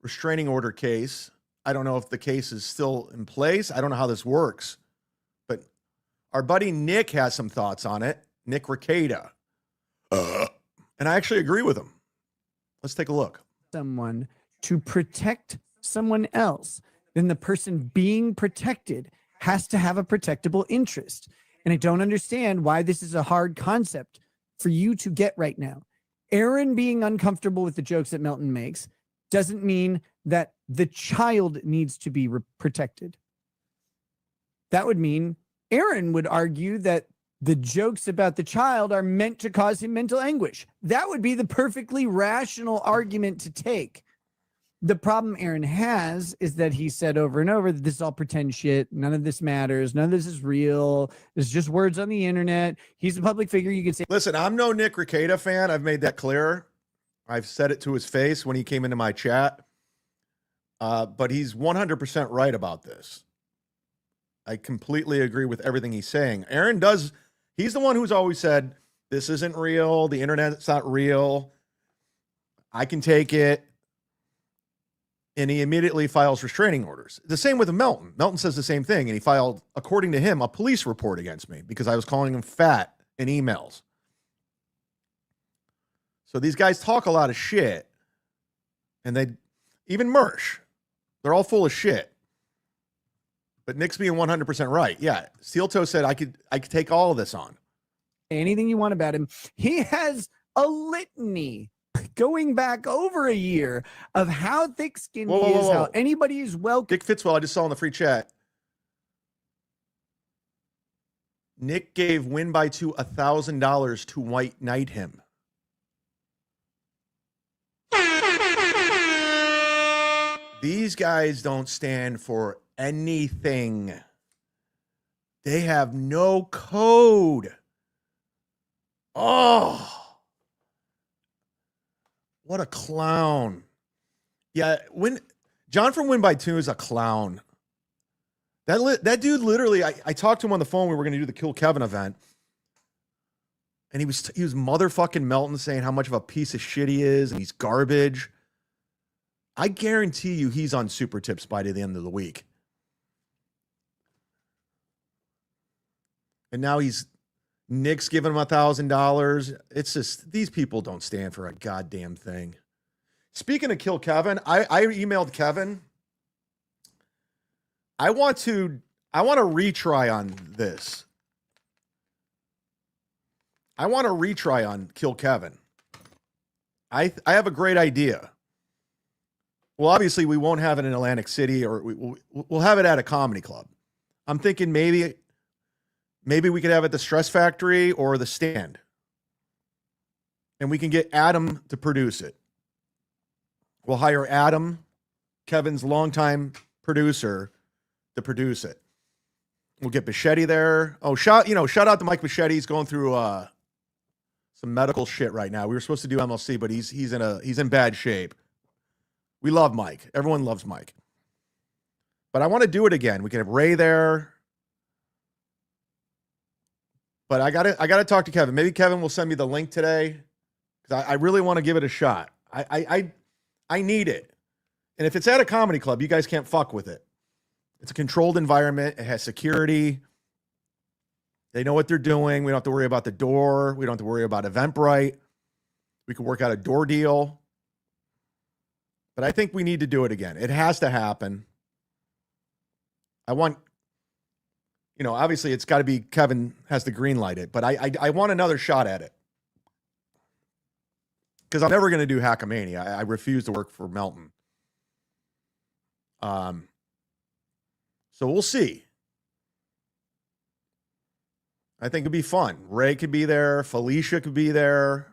restraining order case. I don't know if the case is still in place. I don't know how this works. But our buddy Nick has some thoughts on it. Nick Ricada. And I actually agree with him. Let's take a look. Someone to protect someone else, then the person being protected has to have a protectable interest. And I don't understand why this is a hard concept for you to get right now. Aaron being uncomfortable with the jokes that Melton makes doesn't mean that the child needs to be protected. That would mean Aaron would argue that the jokes about the child are meant to cause him mental anguish. That would be the perfectly rational argument to take. The problem Aaron has is that he said over and over that this is all pretend shit. None of this matters. None of this is real. It's just words on the internet. He's a public figure. You can say, listen, I'm no Nick Ricada fan. I've made that clear. I've said it to his face when he came into my chat. But he's 100% right about this. I completely agree with everything he's saying. Aaron does. He's the one who's always said, this isn't real. The internet's not real. I can take it. And he immediately files restraining orders. The same with Melton. Melton says the same thing. And he filed, according to him, a police report against me because I was calling him fat in emails. So these guys talk a lot of shit. And even Mersh, they're all full of shit. But Nick's being 100% right. Yeah, Steel Toe said I could take all of this on. anything you want about him. He has a litany going back over a year of how thick-skinned he is, how anybody is welcome. Dick Fitzwell, I just saw in the free chat. Nick gave Win by Two $1,000 to white knight him. These guys don't stand for anything. They have no code. Oh, what a clown. Yeah, John from Win by Two is a clown. That dude literally, I talked to him on the phone. We were going to do the Kill Kevin event. And he was motherfucking Melton saying how much of a piece of shit he is and he's garbage. I guarantee you he's on super tips by the end of the week. And now Nick's giving him $1,000. It's just, these people don't stand for a goddamn thing. Speaking of Kill Kevin, I emailed Kevin. I want to retry on this. I want to retry on Kill Kevin. I have a great idea. Well, obviously we won't have it in Atlantic City, or we'll have it at a comedy club. I'm thinking maybe we could have it at the Stress Factory or the Stand. And we can get Adam to produce it. We'll hire Adam, Kevin's longtime producer, to produce it. We'll get Bichetti there. Oh, shout out to Mike Bichetti. He's going through some medical shit right now. We were supposed to do MLC, but he's in bad shape. We love Mike. Everyone loves Mike. But I want to do it again. We can have Ray there. But I gotta talk to Kevin. Maybe Kevin will send me the link today, because I really want to give it a shot. I need it. And if it's at a comedy club, you guys can't fuck with it. It's a controlled environment. It has security. They know what they're doing. We don't have to worry about the door. We don't have to worry about Eventbrite. We can work out a door deal. But I think we need to do it again. It has to happen. I want, obviously it's got to be Kevin has to green light it, but I want another shot at it. Because I'm never going to do Hackamania. I refuse to work for Melton. So we'll see. I think it'd be fun. Ray could be there. Felicia could be there.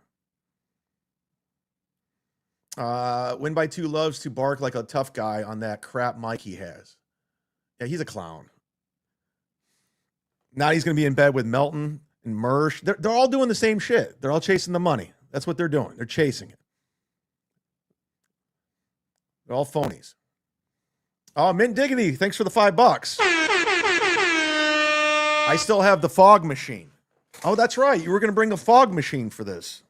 Win by 2 loves to bark like a tough guy on that crap mic he has. Yeah, he's a clown. Now he's going to be in bed with Melton and Mersh. They're all doing the same shit. They're all chasing the money. That's what they're doing. They're chasing it. They're all phonies. Oh, Mint Diggity, thanks for the $5. I still have the fog machine. Oh, that's right. You were going to bring a fog machine for this.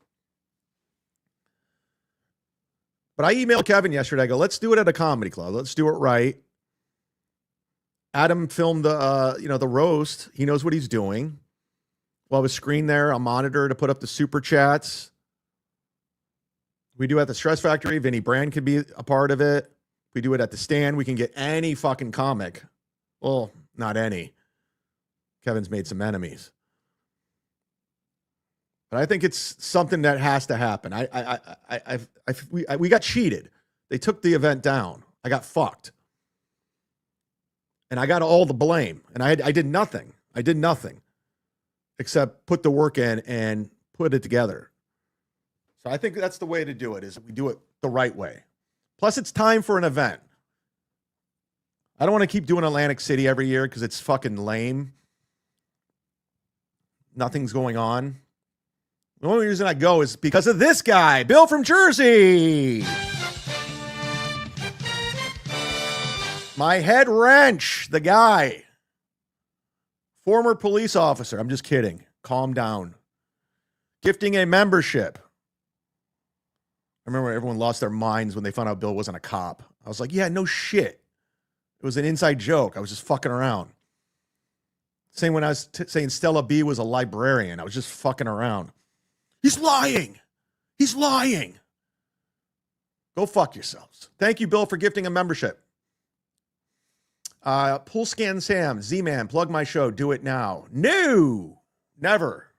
But I emailed Kevin yesterday. I go, let's do it at a comedy club. Let's do it right. Adam filmed the roast. He knows what he's doing. We'll have a screen there, a monitor to put up the super chats. We do it at the Stress Factory. Vinny Brand could be a part of it. We do it at the Stand. We can get any fucking comic. Well, not any. Kevin's made some enemies. But I think it's something that has to happen. We got cheated. They took the event down. I got fucked. And I got all the blame. And I did nothing. I did nothing except put the work in and put it together. So I think that's the way to do it, is we do it the right way. Plus, it's time for an event. I don't want to keep doing Atlantic City every year because it's fucking lame. Nothing's going on. The only reason I go is because of this guy, Bill from Jersey. My head wrench, the guy. Former police officer. I'm just kidding. Calm down. Gifting a membership. I remember everyone lost their minds when they found out Bill wasn't a cop. I was like, yeah, no shit. It was an inside joke. I was just fucking around. Same when I was saying Stella B was a librarian. I was just fucking around. He's lying. He's lying. Go fuck yourselves. Thank you, Bill, for gifting a membership. Pool Scan Sam, Z-Man, plug my show. Do it now. No, never.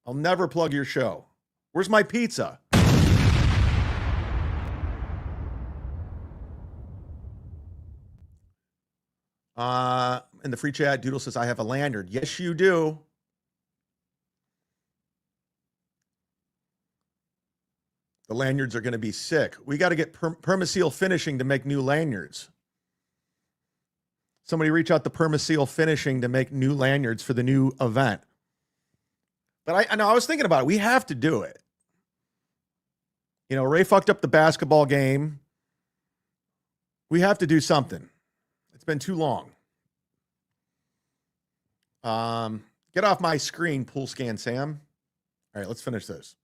I'll never plug your show. Where's my pizza? In the free chat, Doodle says, I have a lanyard. Yes, you do. The lanyards are going to be sick. We got to get Permaseal Finishing to make new lanyards. Somebody reach out to Permaseal Finishing to make new lanyards for the new event. But I know I was thinking about it. We have to do it. Ray fucked up the basketball game. We have to do something. It's been too long. Get off my screen, Pool Scan Sam. All right, let's finish this.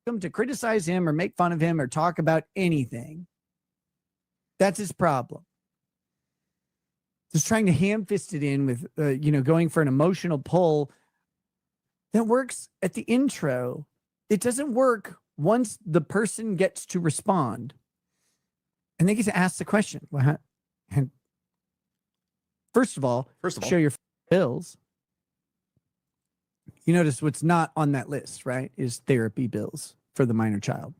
him to criticize him or make fun of him or talk about anything. That's his problem. Just trying to ham-fist it in with, going for an emotional pull that works at the intro. It doesn't work once the person gets to respond and they get to ask the question. Well, and first of all, show your bills. You notice what's not on that list, right? Is therapy bills for the minor child.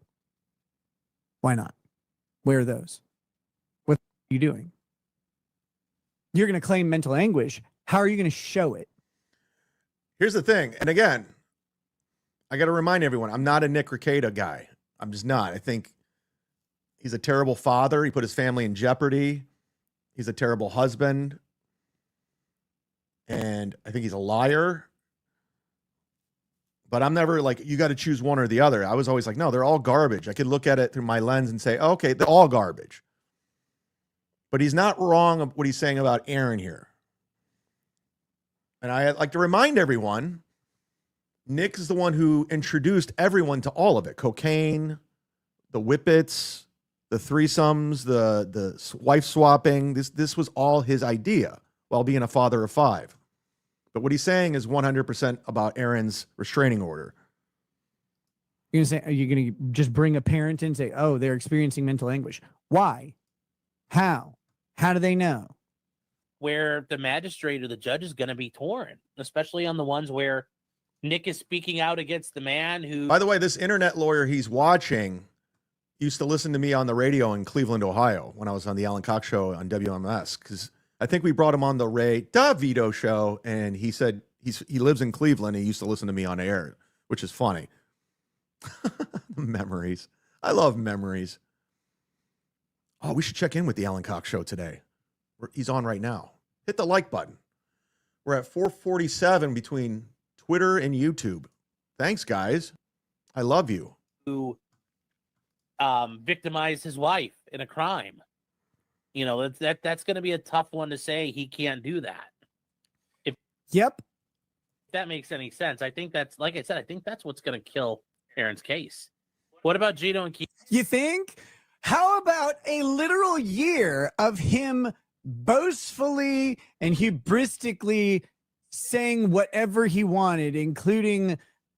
Why not? Where are those? What are you doing? You're going to claim mental anguish. How are you going to show it? Here's the thing. And again, I got to remind everyone, I'm not a Nick Rekieta guy. I'm just not. I think he's a terrible father. He put his family in jeopardy. He's a terrible husband. And I think he's a liar. But I'm never like, you got to choose one or the other. I was always like, no, they're all garbage. I could look at it through my lens and say, okay, they're all garbage. But he's not wrong of what he's saying about Aaron here. And I like to remind everyone, Nick is the one who introduced everyone to all of it. Cocaine, the whippets, the threesomes, the wife swapping. This was all his idea while being a father of 5. But what he's saying is 100% about Aaron's restraining order. You're going to say, are you going to just bring a parent in and say, oh, they're experiencing mental anguish? Why? How? How do they know? Where the magistrate or the judge is going to be torn, especially on the ones where Nick is speaking out against the man who... By the way, this internet lawyer he's watching used to listen to me on the radio in Cleveland, Ohio, when I was on the Alan Cox show on WMS, because I think we brought him on the Ray DeVito show, and he said he lives in Cleveland. And he used to listen to me on air, which is funny. Memories. I love memories. Oh, we should check in with the Alan Cox show today. He's on right now. Hit the like button. We're at 447 between Twitter and YouTube. Thanks, guys. I love you. Who victimized his wife in a crime. You know, that's going to be a tough one to say he can't do that. If that makes any sense. I think that's, like I said, I think that's what's going to kill Aaron's case. What about Gino and Keith? You think? How about a literal year of him boastfully and hubristically saying whatever he wanted, including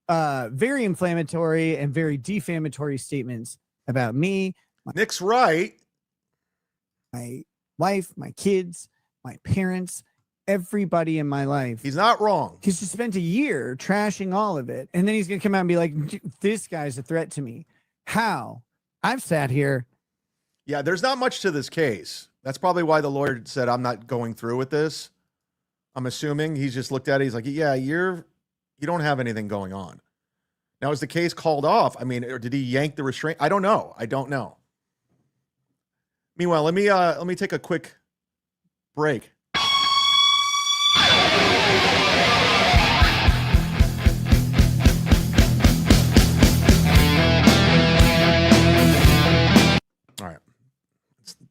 very inflammatory and very defamatory statements about me? Nick's right. My wife, my kids, my parents, everybody in my life. He's not wrong. He's just spent a year trashing all of it. And then he's going to come out and be like, this guy's a threat to me. How? I've sat here. Yeah, there's not much to this case. That's probably why the lawyer said, I'm not going through with this. I'm assuming he's just looked at it. He's like, yeah, you don't have anything going on. Now, is the case called off? I mean, or did he yank the restraint? I don't know. Meanwhile, let me take a quick break. All right.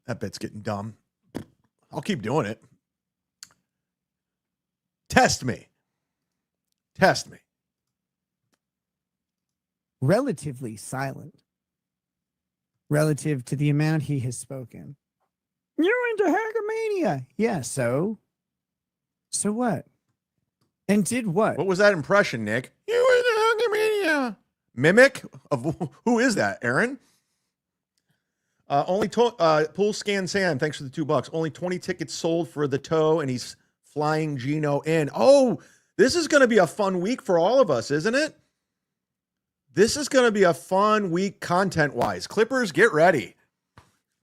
That bit's getting dumb. I'll keep doing it. Test me. Relatively silent relative to the amount he has spoken. You're into hackermania. Yeah, so what? And did what? What was that impression, Nick? You into hackermania. Mimic of who is that, Aaron? Pool Scan Sam, thanks for the $2. Only 20 tickets sold for the tow, and he's flying Gino in. Oh, this is going to be a fun week for all of us, isn't it? This is going to be a fun week content-wise. Clippers, get ready.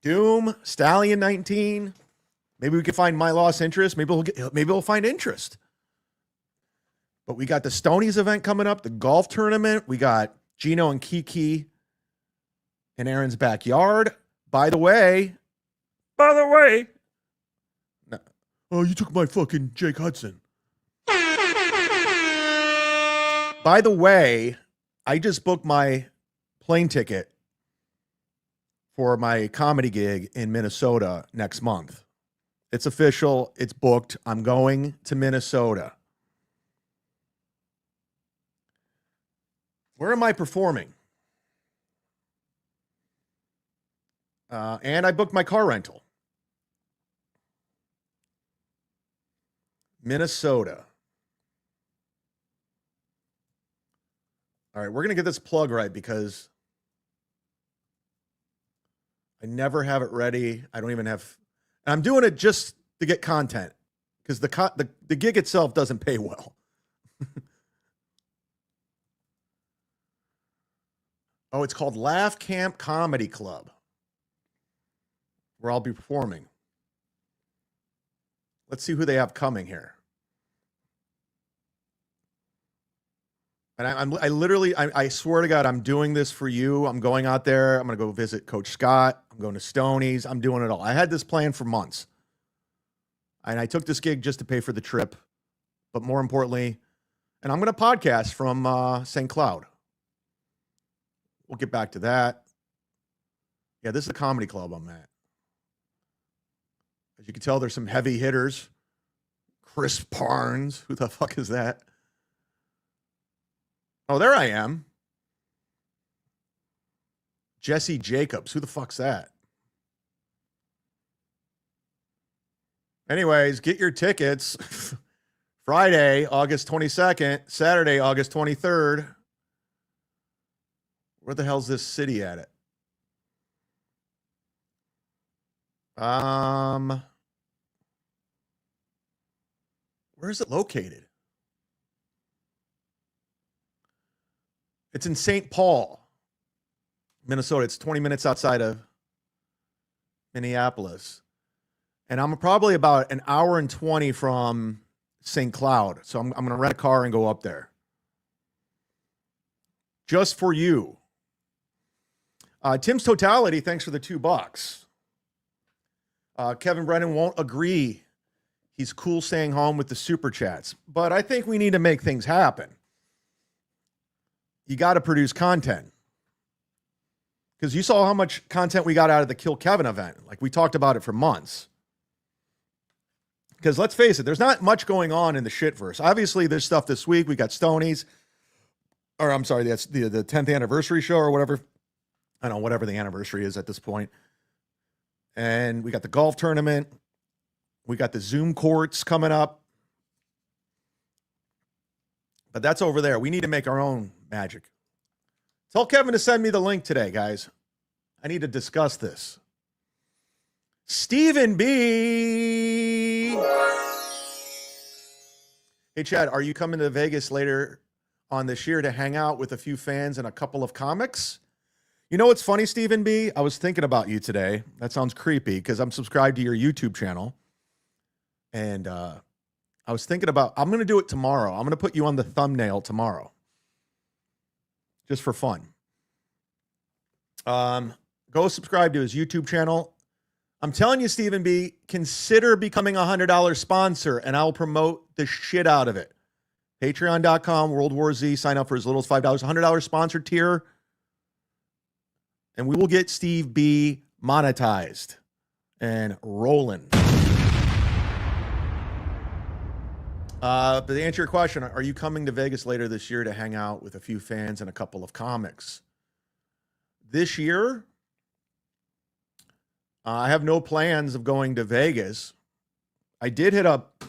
Doom, Stallion 19. Maybe we can find My Lost Interest. Maybe we'll find interest. But we got the Stonies event coming up, the golf tournament. We got Gino and Kiki in Aaron's backyard. By the way. No. Oh, you took my fucking Jake Hudson. By the way, I just booked my plane ticket for my comedy gig in Minnesota next month. It's official. It's booked. I'm going to Minnesota. Where am I performing? And I booked my car rental. Minnesota. All right, we're going to get this plug right because I never have it ready. I don't even have... I'm doing it just to get content because the gig itself doesn't pay well. Oh, it's called Laugh Camp Comedy Club, where I'll be performing. Let's see who they have coming here. And I swear to God, I'm doing this for you. I'm going out there. I'm going to go visit Coach Scott. I'm going to Stoney's. I'm doing it all. I had this plan for months. And I took this gig just to pay for the trip. But more importantly, and I'm going to podcast from St. Cloud. We'll get back to that. Yeah, this is a comedy club I'm at. As you can tell, there's some heavy hitters. Chris Barnes. Who the fuck is that? Oh, there I am. Jesse Jacobs. Who the fuck's that? Anyways, get your tickets. Friday, August 22nd. Saturday, August 23rd. Where the hell's this city at it? Where is it located? It's in St. Paul, Minnesota. It's 20 minutes outside of Minneapolis. And I'm probably about an hour and 20 from St. Cloud. So I'm going to rent a car and go up there. Just for you. Tim's Totality, thanks for the $2. Kevin Brennan won't agree. He's cool staying home with the super chats. But I think we need to make things happen. You got to produce content. Because you saw how much content we got out of the Kill Kevin event. Like, we talked about it for months. Because let's face it, there's not much going on in the shitverse. Obviously, there's stuff this week. We got Stoney's. Or, I'm sorry, that's the 10th anniversary show or whatever. I don't know, whatever the anniversary is at this point. And we got the golf tournament. We got the Zoom courts coming up. But that's over there. We need to make our own magic. Tell Kevin to send me the link today, guys. I need to discuss this. Stephen B. Hey, Chad, are you coming to Vegas later on this year to hang out with a few fans and a couple of comics? You know what's funny, Stephen B? I was thinking about you today. That sounds creepy because I'm subscribed to your YouTube channel. And I was thinking about, I'm going to do it tomorrow. I'm going to put you on the thumbnail tomorrow. Just for fun. Go subscribe to his YouTube channel. I'm telling you, Stephen B, consider becoming a $100 sponsor and I'll promote the shit out of it. Patreon.com, World War Z, sign up for as little as $5, $100 sponsor tier. And we will get Steve B monetized and rolling. But to answer your question, are you coming to Vegas later this year to hang out with a few fans and a couple of comics? This year, I have no plans of going to Vegas. I did hit up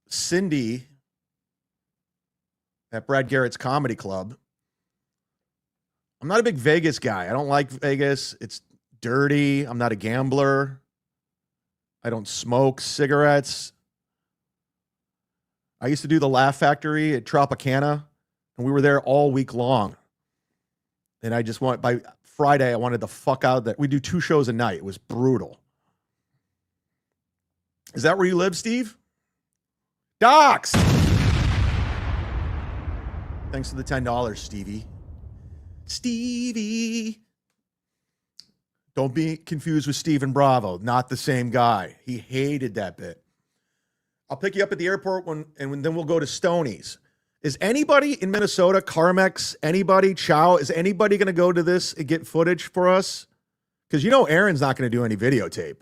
Cindy at Brad Garrett's Comedy Club. I'm not a big Vegas guy. I don't like Vegas. It's dirty. I'm not a gambler. I don't smoke cigarettes. I used to do the Laugh Factory at Tropicana, and we were there all week long. And I just want, by Friday, I wanted the fuck out of that. We do 2 shows a night. It was brutal. Is that where you live, Steve? Docs! Thanks for the $10, Stevie. Stevie. Don't be confused with Steven Bravo. Not the same guy. He hated that bit. I'll pick you up at the airport and then we'll go to Stoney's. Is anybody in Minnesota, Carmex, anybody, Chow, is anybody going to go to this and get footage for us? Because you know Aaron's not going to do any videotape.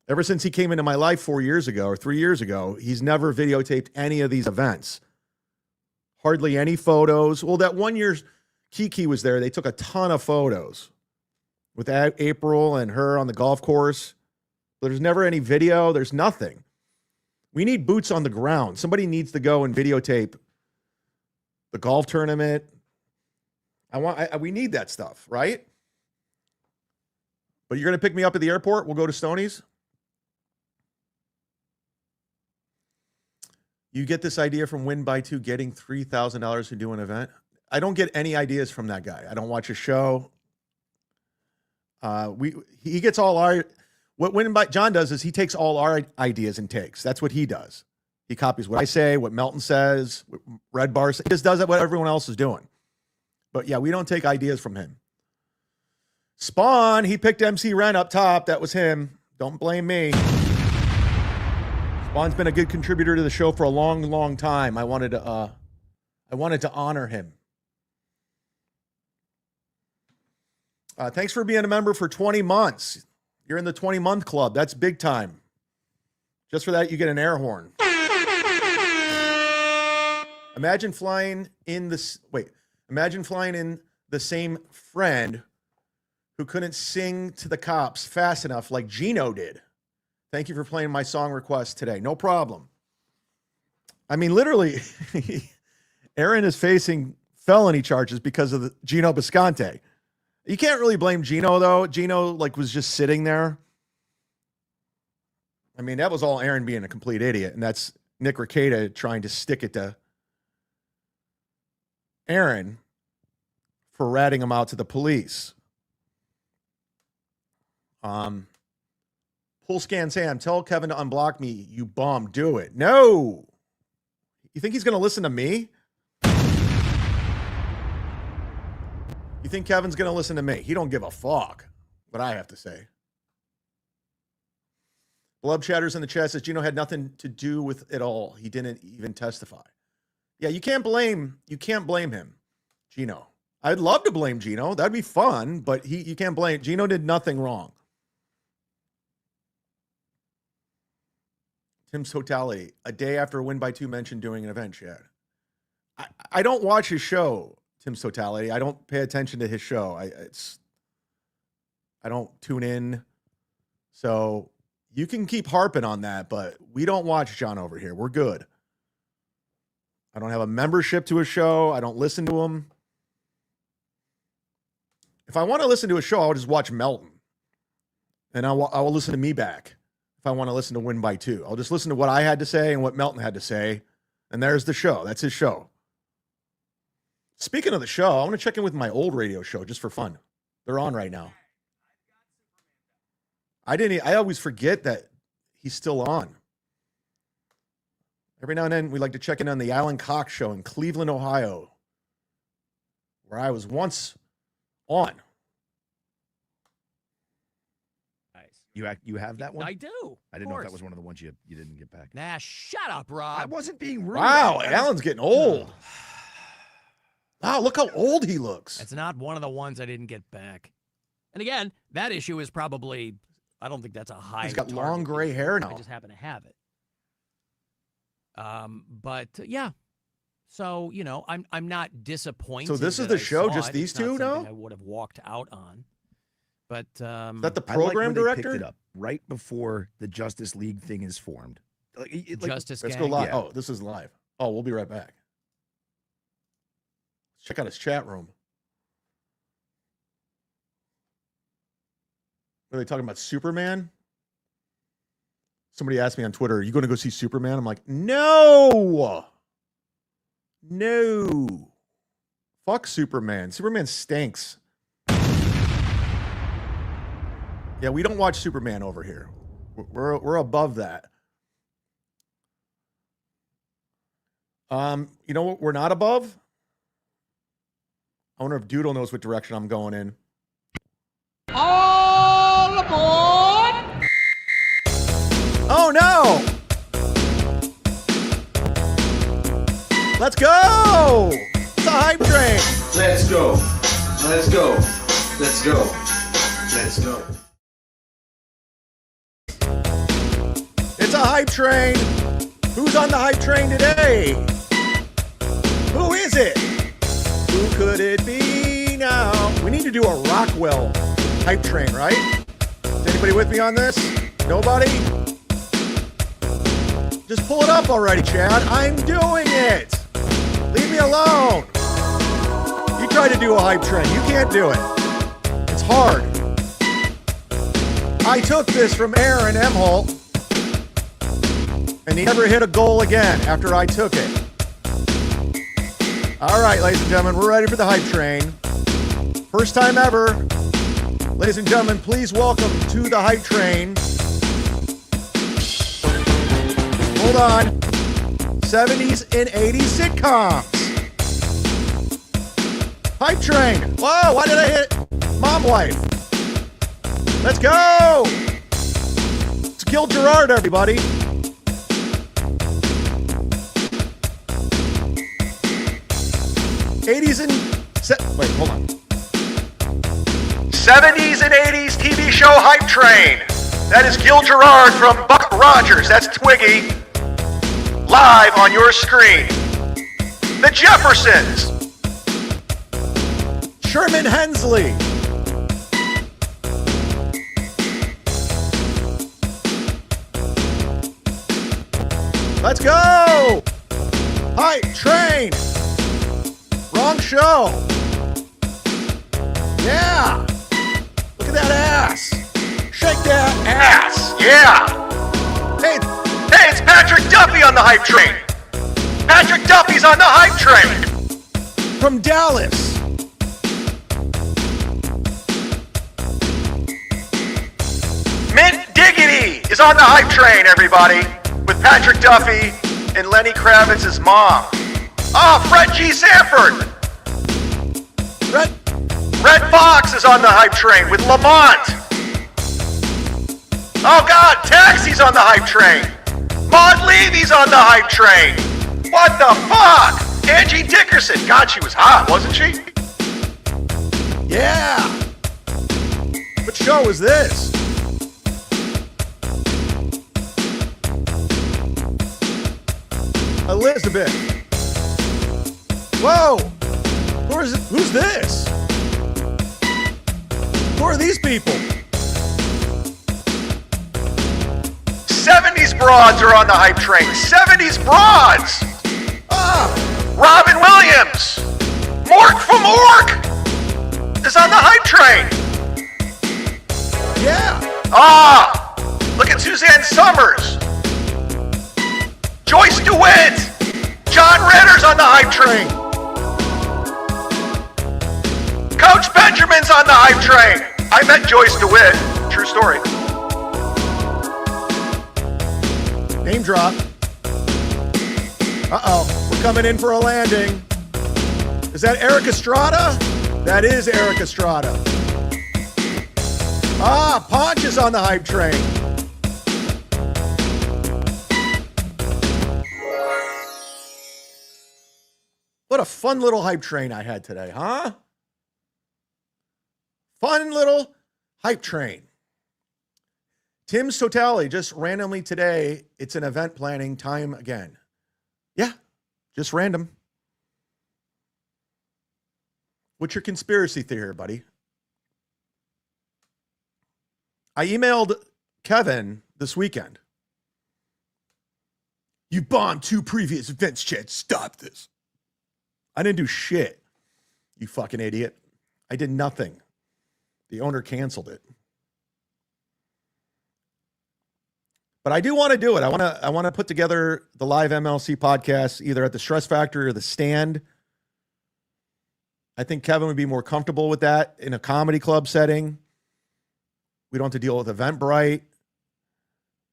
Ever since he came into my life 4 years ago or 3 years ago, he's never videotaped any of these events. Hardly any photos. Well, that one year Kiki was there, they took a ton of photos. with April and her on the golf course. There's never any video. There's nothing. We need boots on the ground. Somebody needs to go and videotape the golf tournament. We need that stuff, right? But you're going to pick me up at the airport? We'll go to Stoney's? You get this idea from Win by 2 getting $3,000 to do an event? I don't get any ideas from that guy. I don't watch his show. He gets all our... What John does is he takes all our ideas and takes. That's what he does. He copies what I say, what Melton says, what Red Bar says. He just does what everyone else is doing. But yeah, we don't take ideas from him. Spawn, he picked MC Ren up top. That was him. Don't blame me. Spawn's been a good contributor to the show for a long, long time. I wanted to honor him. Thanks for being a member for 20 months. You're in the 20-month club. That's big time. Just for that, you get an air horn. Imagine flying in the same friend who couldn't sing to the cops fast enough like Gino did. Thank you for playing my song request today. No problem. I mean, literally, Aaron is facing felony charges because of the Gino Bisconte. You can't really blame Gino, though. Gino, was just sitting there. I mean, that was all Aaron being a complete idiot, and that's Nick Rekieta trying to stick it to Aaron for ratting him out to the police. Pull Scan Sam, tell Kevin to unblock me, you bum. Do it. No. You think he's going to listen to me? You think Kevin's going to listen to me? He don't give a fuck what I have to say. Blood Chatters in the chat says Gino had nothing to do with it all. He didn't even testify. Yeah, you can't blame him, Gino. I'd love to blame Gino. That'd be fun, but you can't blame. Gino did nothing wrong. Tim's Totality, a day after a Win by 2 mentioned doing an event, Chad. I don't watch his show, Tim's Totality. I don't pay attention to his show. I don't tune in. So you can keep harping on that, but we don't watch John over here. We're good. I don't have a membership to his show. I don't listen to him. If I want to listen to a show, I'll just watch Melton. And I will listen to me back if I want to listen to Win by 2. I'll just listen to what I had to say and what Melton had to say. And there's the show. That's his show. Speaking of the show, I want to check in with my old radio show just for fun. They're on right now. I always forget that he's still on. Every now and then we like to check in on the Alan Cox show in Cleveland, Ohio, where I was once on. Nice. You have that one? I do. I didn't know if that was one of the ones you didn't get back. Nah, shut up, Rob. I wasn't being rude. Wow, Alan's getting old. Wow, look how old he looks. It's not one of the ones I didn't get back. And again, that issue is probably, I don't think that's a high. He's got target long gray issue. hair now. I just happen to have it. But yeah. So, I'm not disappointed. So this is that the I show, saw just it. these It's not two something now? I would have walked out on. But Is that the I like program where they director? picked it up right before the Justice League thing is formed. Justice Let's Gang. go live. Yeah. Oh, this is live. Oh, we'll be right back. Let's check out his chat room. Are they talking about Superman? Somebody asked me on Twitter, are you going to go see Superman? I'm like, no. No. Fuck Superman. Superman stinks. Yeah, we don't watch Superman over here. We're above that. You know what we're not above? I wonder if Doodle knows what direction I'm going in. All aboard! Oh no! Let's go! It's a hype train. Let's go. Let's go. Let's go. Let's go. It's a hype train. Who's on the hype train today? Who is it? Who could it be now? We need to do a Rockwell hype train, right? Is anybody with me on this? Nobody? Just pull it up already, Chad. I'm doing it. Leave me alone. You try to do a hype train. You can't do it. It's hard. I took this from Aaron Emholt, and he never hit a goal again after I took it. All right, ladies and gentlemen, we're ready for the hype train. First time ever. Ladies and gentlemen, please welcome to the hype train. Hold on. 70s and 80s sitcoms. Hype train. Whoa, why did I hit Mom Wife? Let's go. Let's kill Gerard, everybody. '80s and wait, hold on. 70s and 80s TV show hype train. That is Gil Gerard from Buck Rogers. That's Twiggy. Live on your screen. The Jeffersons. Sherman Hensley. Let's go. Hype train. Wrong show. Yeah. Look at that ass. Shake that ass. Yeah. Hey, it's Patrick Duffy on the hype train. Patrick Duffy's on the hype train. From Dallas. Mint Diggity is on the hype train, everybody. With Patrick Duffy and Lenny Kravitz's mom. Oh, Fred G. Sanford. Red Fox is on the hype train with Lamont. Oh God, Taxi's on the hype train. Maud Levy's on the hype train. What the fuck? Angie Dickerson. God, she was hot, wasn't she? Yeah. What show is this? Elizabeth. Whoa. Who's this? Who are these people? 70s broads are on the hype train. 70s broads. Robin Williams. Mork from Mork is on the hype train. Yeah. Look at Suzanne Summers. Joyce DeWitt. John Ritter's on the hype train. Coach Benjamin's on the hype train. I met Joyce DeWitt. True story. Name drop. Uh-oh. We're coming in for a landing. Is that Eric Estrada? That is Eric Estrada. Ponch is on the hype train. What a fun little hype train I had today, huh? Fun little hype train. Tim's Totality, just randomly today, it's an event planning time again. Yeah, just random. What's your conspiracy theory, buddy? I emailed Kevin this weekend. You bombed 2 previous events, Chad. Stop this. I didn't do shit, you fucking idiot. I did nothing. The owner canceled it. But I do want to do it. I want to put together the live MLC podcast either at the Stress Factory or the Stand. I think Kevin would be more comfortable with that in a comedy club setting. We don't have to deal with Eventbrite.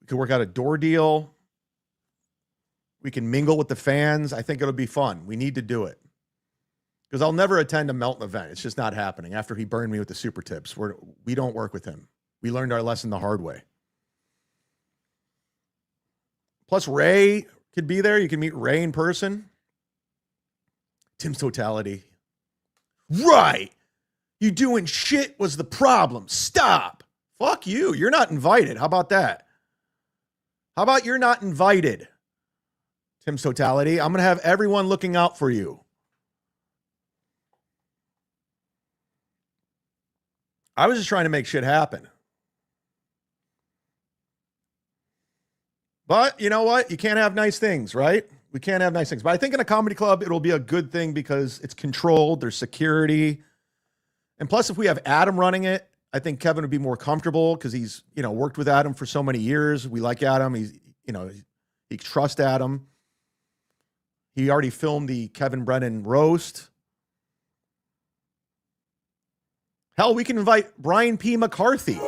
We could work out a door deal. We can mingle with the fans. I think it'll be fun. We need to do it. Because I'll never attend a Melton event. It's just not happening. After he burned me with the super tips, we don't work with him. We learned our lesson the hard way. Plus, Ray could be there. You can meet Ray in person. Tim's Totality. Right. You doing shit was the problem. Stop. Fuck you. You're not invited. How about that? How about you're not invited? Tim's Totality. I'm going to have everyone looking out for you. I was just trying to make shit happen. But you know what? You can't have nice things, right? We can't have nice things. But I think in a comedy club, it'll be a good thing because it's controlled, there's security. And plus, if we have Adam running it, I think Kevin would be more comfortable because he's, worked with Adam for so many years. We like Adam. He's, he trusts Adam. He already filmed the Kevin Brennan roast. Hell, we can invite Brian P. McCarthy.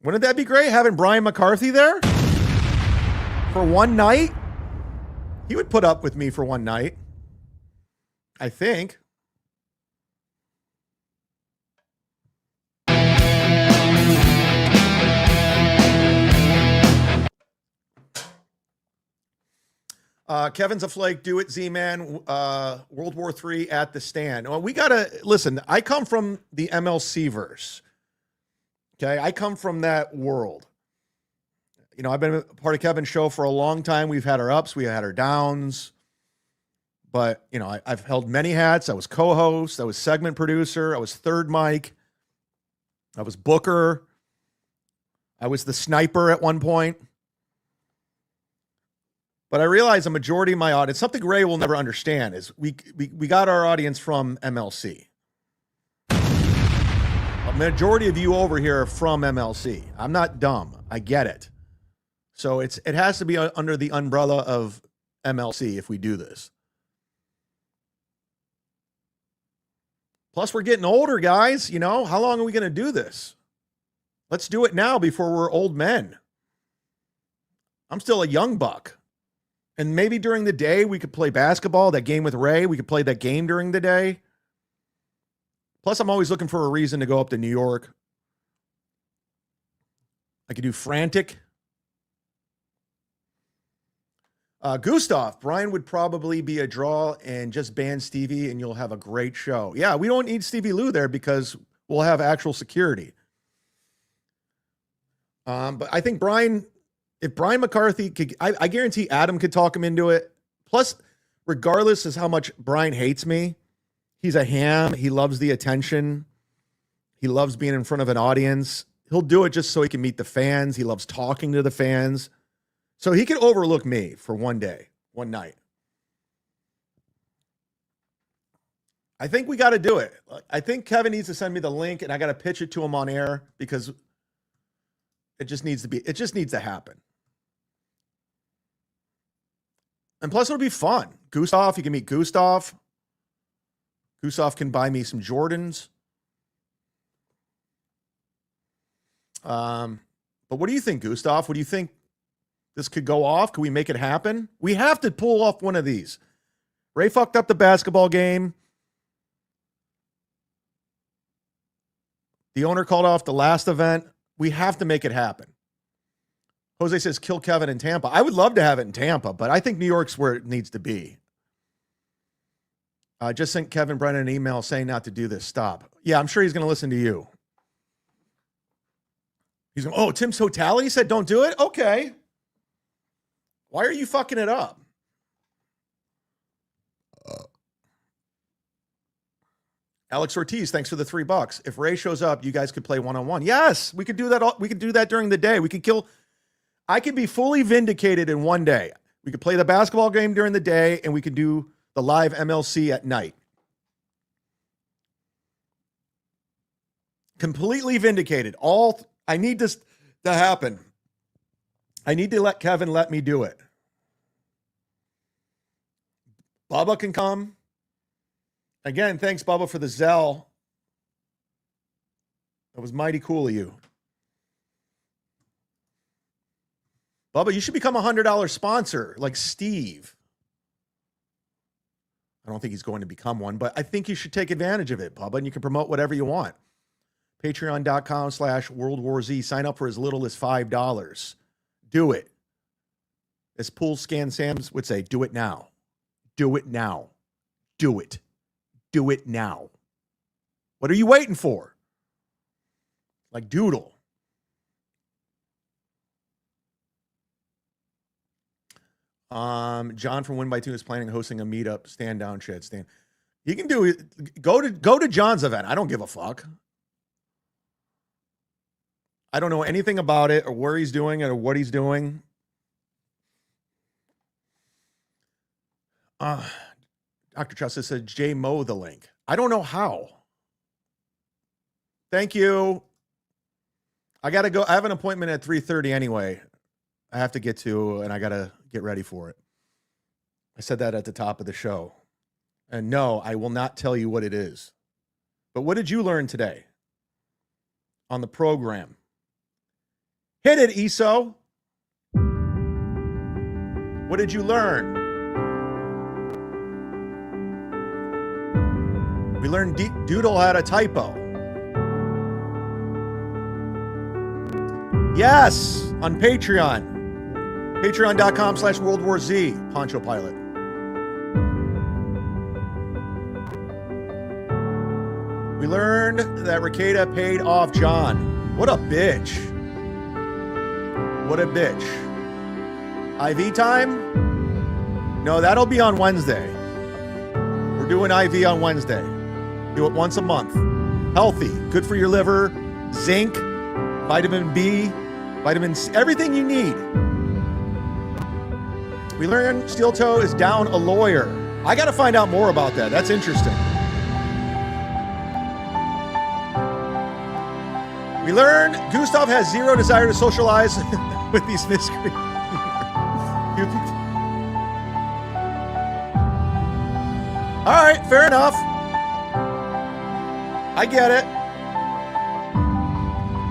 Wouldn't that be great, having Brian McCarthy there? For one night? He would put up with me for one night. I think. Kevin's a flake. Do it, Z-Man. World War III at the stand. Well, we got to listen. I come from the MLC verse. Okay. I come from that world. I've been a part of Kevin's show for a long time. We've had our ups, we had our downs. But, I've held many hats. I was co-host. I was segment producer. I was third mic. I was booker. I was the sniper at one point. But I realize a majority of my audience, something Ray will never understand, is we got our audience from MLC. A majority of you over here are from MLC. I'm not dumb. I get it. So it has to be under the umbrella of MLC if we do this. Plus, we're getting older, guys. How long are we going to do this? Let's do it now before we're old men. I'm still a young buck. And maybe during the day, we could play basketball, that game with Ray. We could play that game during the day. Plus, I'm always looking for a reason to go up to New York. I could do Frantic. Gustav, Brian would probably be a draw and just ban Stevie and you'll have a great show. Yeah, we don't need Stevie Lou there because we'll have actual security. But I think if Brian McCarthy could, I guarantee Adam could talk him into it. Plus, regardless of how much Brian hates me, he's a ham. He loves the attention. He loves being in front of an audience. He'll do it just so he can meet the fans. He loves talking to the fans. So he could overlook me for one day, one night. I think we got to do it. I think Kevin needs to send me the link and I got to pitch it to him on air because it just needs to happen. And plus it'll be fun. Gustav, you can meet Gustav. Gustav can buy me some Jordans. But what do you think, Gustav? What do you think? This could go off? Could we make it happen? We have to pull off one of these. Ray fucked up the basketball game. The owner called off the last event. We have to make it happen. Jose says, kill Kevin in Tampa. I would love to have it in Tampa, but I think New York's where it needs to be. Just sent Kevin Brennan an email saying not to do this. Stop. Yeah, I'm sure he's going to listen to you. He's going, Tim's Totality said don't do it? Okay. Why are you fucking it up? Alex Ortiz, thanks for the $3. If Ray shows up, you guys could play one-on-one. Yes, we could do that. We could do that during the day. I could be fully vindicated in one day. We could play the basketball game during the day and we could do the live MLC at night. Completely vindicated. I need this to happen. I need to let Kevin let me do it. Bubba can come. Again, thanks, Bubba, for the Zell. That was mighty cool of you. Bubba, you should become a $100 sponsor like Steve. I don't think he's going to become one, but I think you should take advantage of it, Bubba, and you can promote whatever you want. Patreon.com/World War Z. Sign up for as little as $5. Do it. As Pool Scan Sam's would say, do it now. Do it now. Do it. Do it now. What are you waiting for? Like Doodle. John from Win by Two is planning on hosting a meetup. Stand down, Chad. Stand. He can do it. Go to John's event. I don't give a fuck. I don't know anything about it or where he's doing it or what he's doing. Dr. Justice said JMO the link. I don't know how. Thank you. I got to go. I have an appointment at 3:30 anyway. I have to get to, and I got to get ready for it. I said that at the top of the show. And no, I will not tell you what it is. But what did you learn today on the program? Hit it, ESO. What did you learn? We learned Doodle had a typo. Yes, on Patreon. Patreon.com/World War Z, Poncho Pilot. We learned that Ricada paid off John. What a bitch. What a bitch. IV time? No, that'll be on Wednesday. We're doing IV on Wednesday. Do it once a month. Healthy, good for your liver, zinc, vitamin B, vitamin C, everything you need. We learned Steel Toe is down a lawyer. I got to find out more about that. That's interesting. We learned Gustav has zero desire to socialize with these miscreants. All right, fair enough. I get it.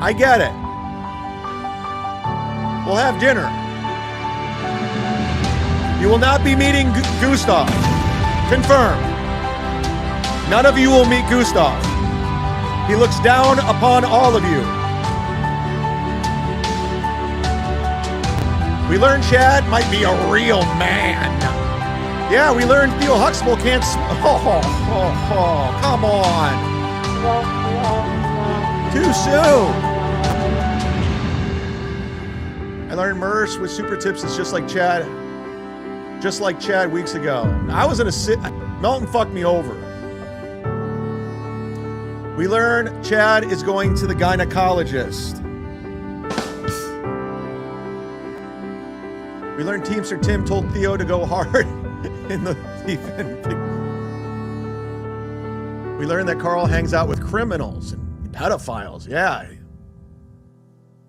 I get it. We'll have dinner. You will not be meeting Gustav. Confirmed. None of you will meet Gustav. He looks down upon all of you. We learned Chad might be a real man. Yeah, we learned Theo Huxtable can't. Come on. Too soon. I learned Merce with super tips is just like Chad weeks ago. I was in a sit. Melton fucked me over. We learned Chad is going to the gynecologist. We learned Teamster Tim told Theo to go hard in the defense. We learned that Carl hangs out with criminals and pedophiles. Yeah.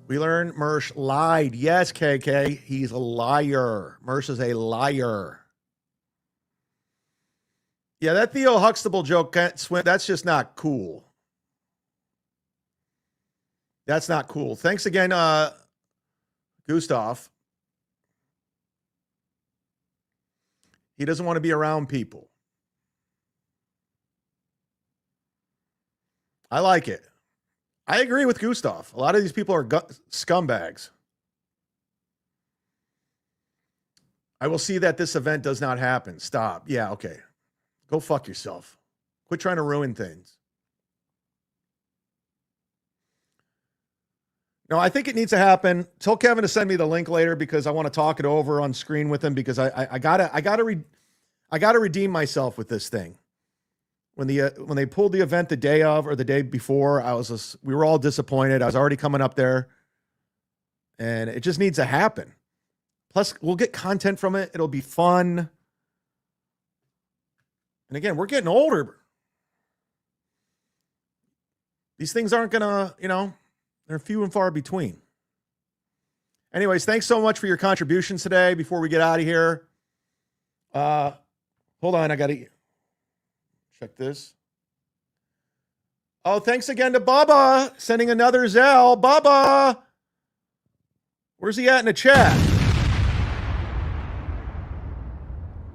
We learned Mersh lied. Yes, KK. He's a liar. Mersh is a liar. Yeah, that Theo Huxtable joke can't swim. That's just not cool. That's not cool. Thanks again, Gustav. He doesn't want to be around people. I like it. I agree with Gustav. A lot of these people are scumbags. I will see that this event does not happen. Stop. Yeah, okay. Go fuck yourself. Quit trying to ruin things. No, I think it needs to happen. Tell Kevin to send me the link later because I want to talk it over on screen with him because I gotta redeem myself with this thing. When they pulled the event the day of or the day before, we were all disappointed. I was already coming up there, and it just needs to happen. Plus, we'll get content from it. It'll be fun. And again, we're getting older. These things aren't gonna, they're few and far between. Anyways, thanks so much for your contributions today. Before we get out of here, hold on, I gotta check this. Oh, thanks again to Bubba sending another Zelle. Bubba, where's he at in the chat?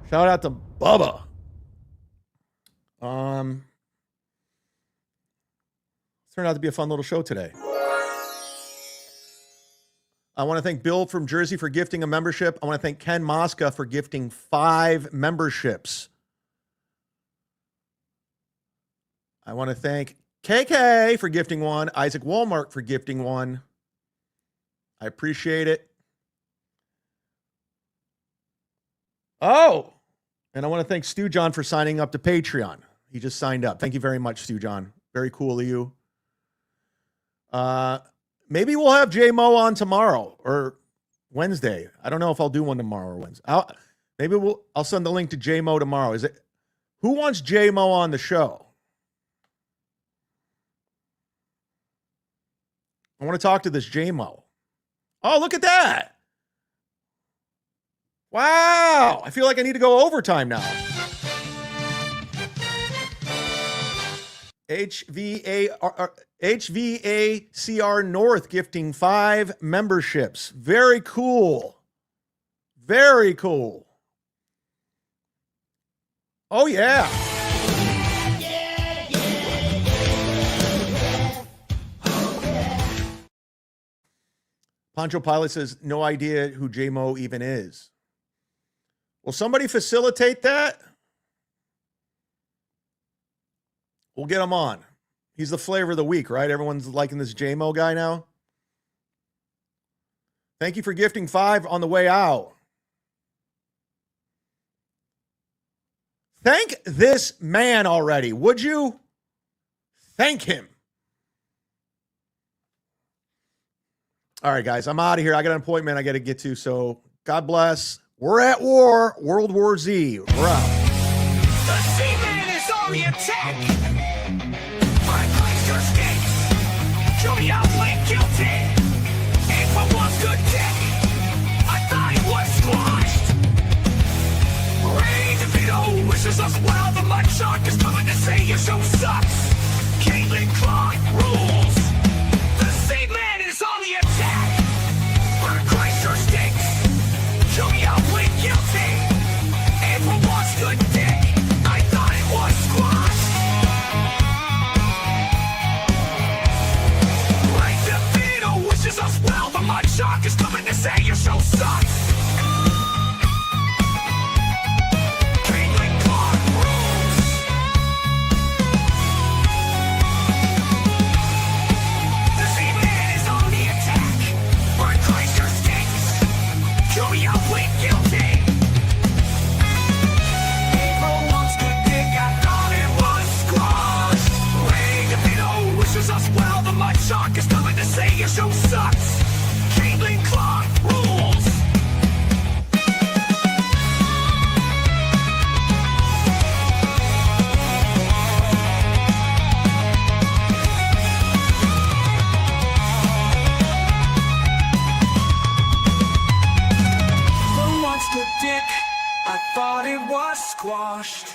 Shout out to Bubba. Turned out to be a fun little show today. I want to thank Bill from Jersey for gifting a membership. I want to thank Ken Mosca for gifting 5 memberships. I want to thank KK for gifting 1. Isaac Walmart for gifting 1. I appreciate it. Oh, and I want to thank Stu John for signing up to Patreon. He just signed up. Thank you very much, Stu John. Very cool of you. Maybe we'll have J-Mo on tomorrow or Wednesday. I don't know if I'll do one tomorrow or Wednesday. I'll send the link to J-Mo tomorrow. Who wants J-Mo on the show? I want to talk to this J-Mo. Oh, look at that. Wow. I feel like I need to go overtime now. HVACR North gifting 5 memberships. Very cool. Very cool. Oh, yeah. Poncho Pilot says, no idea who J-Mo even is. Will somebody facilitate that? We'll get him on. He's the flavor of the week, right? Everyone's liking this J-Mo guy now. Thank you for gifting 5 on the way out. Thank this man already, would you? Thank him. All right, guys, I'm out of here. I got an appointment I got to get to, so God bless. We're at war. World War Z. We're out. The Seaman is on the attack. My glacier skates. Show me how blame guilty. And for one good day, I thought it was squashed. Ray DeVito wishes us well. The mud shark is coming to say your show sucks. Caitlin Clark rules. The Seaman is on the attack. My glacier stinks. Show me how blame guilty. And for once good day, I thought it was squashed. Ray DeVito wishes us well. The mud shark is coming to say your show sucks. Caitlin Clark rules. The Seaman is on the attack. My glacier stinks. Show me how blame guilty. April wants to dig. I thought it was squashed. Ray DeVito wishes us well. The mud shark is coming to say your show sucks. Caitlin Clark rules. Who wants to dick? I thought it was squashed.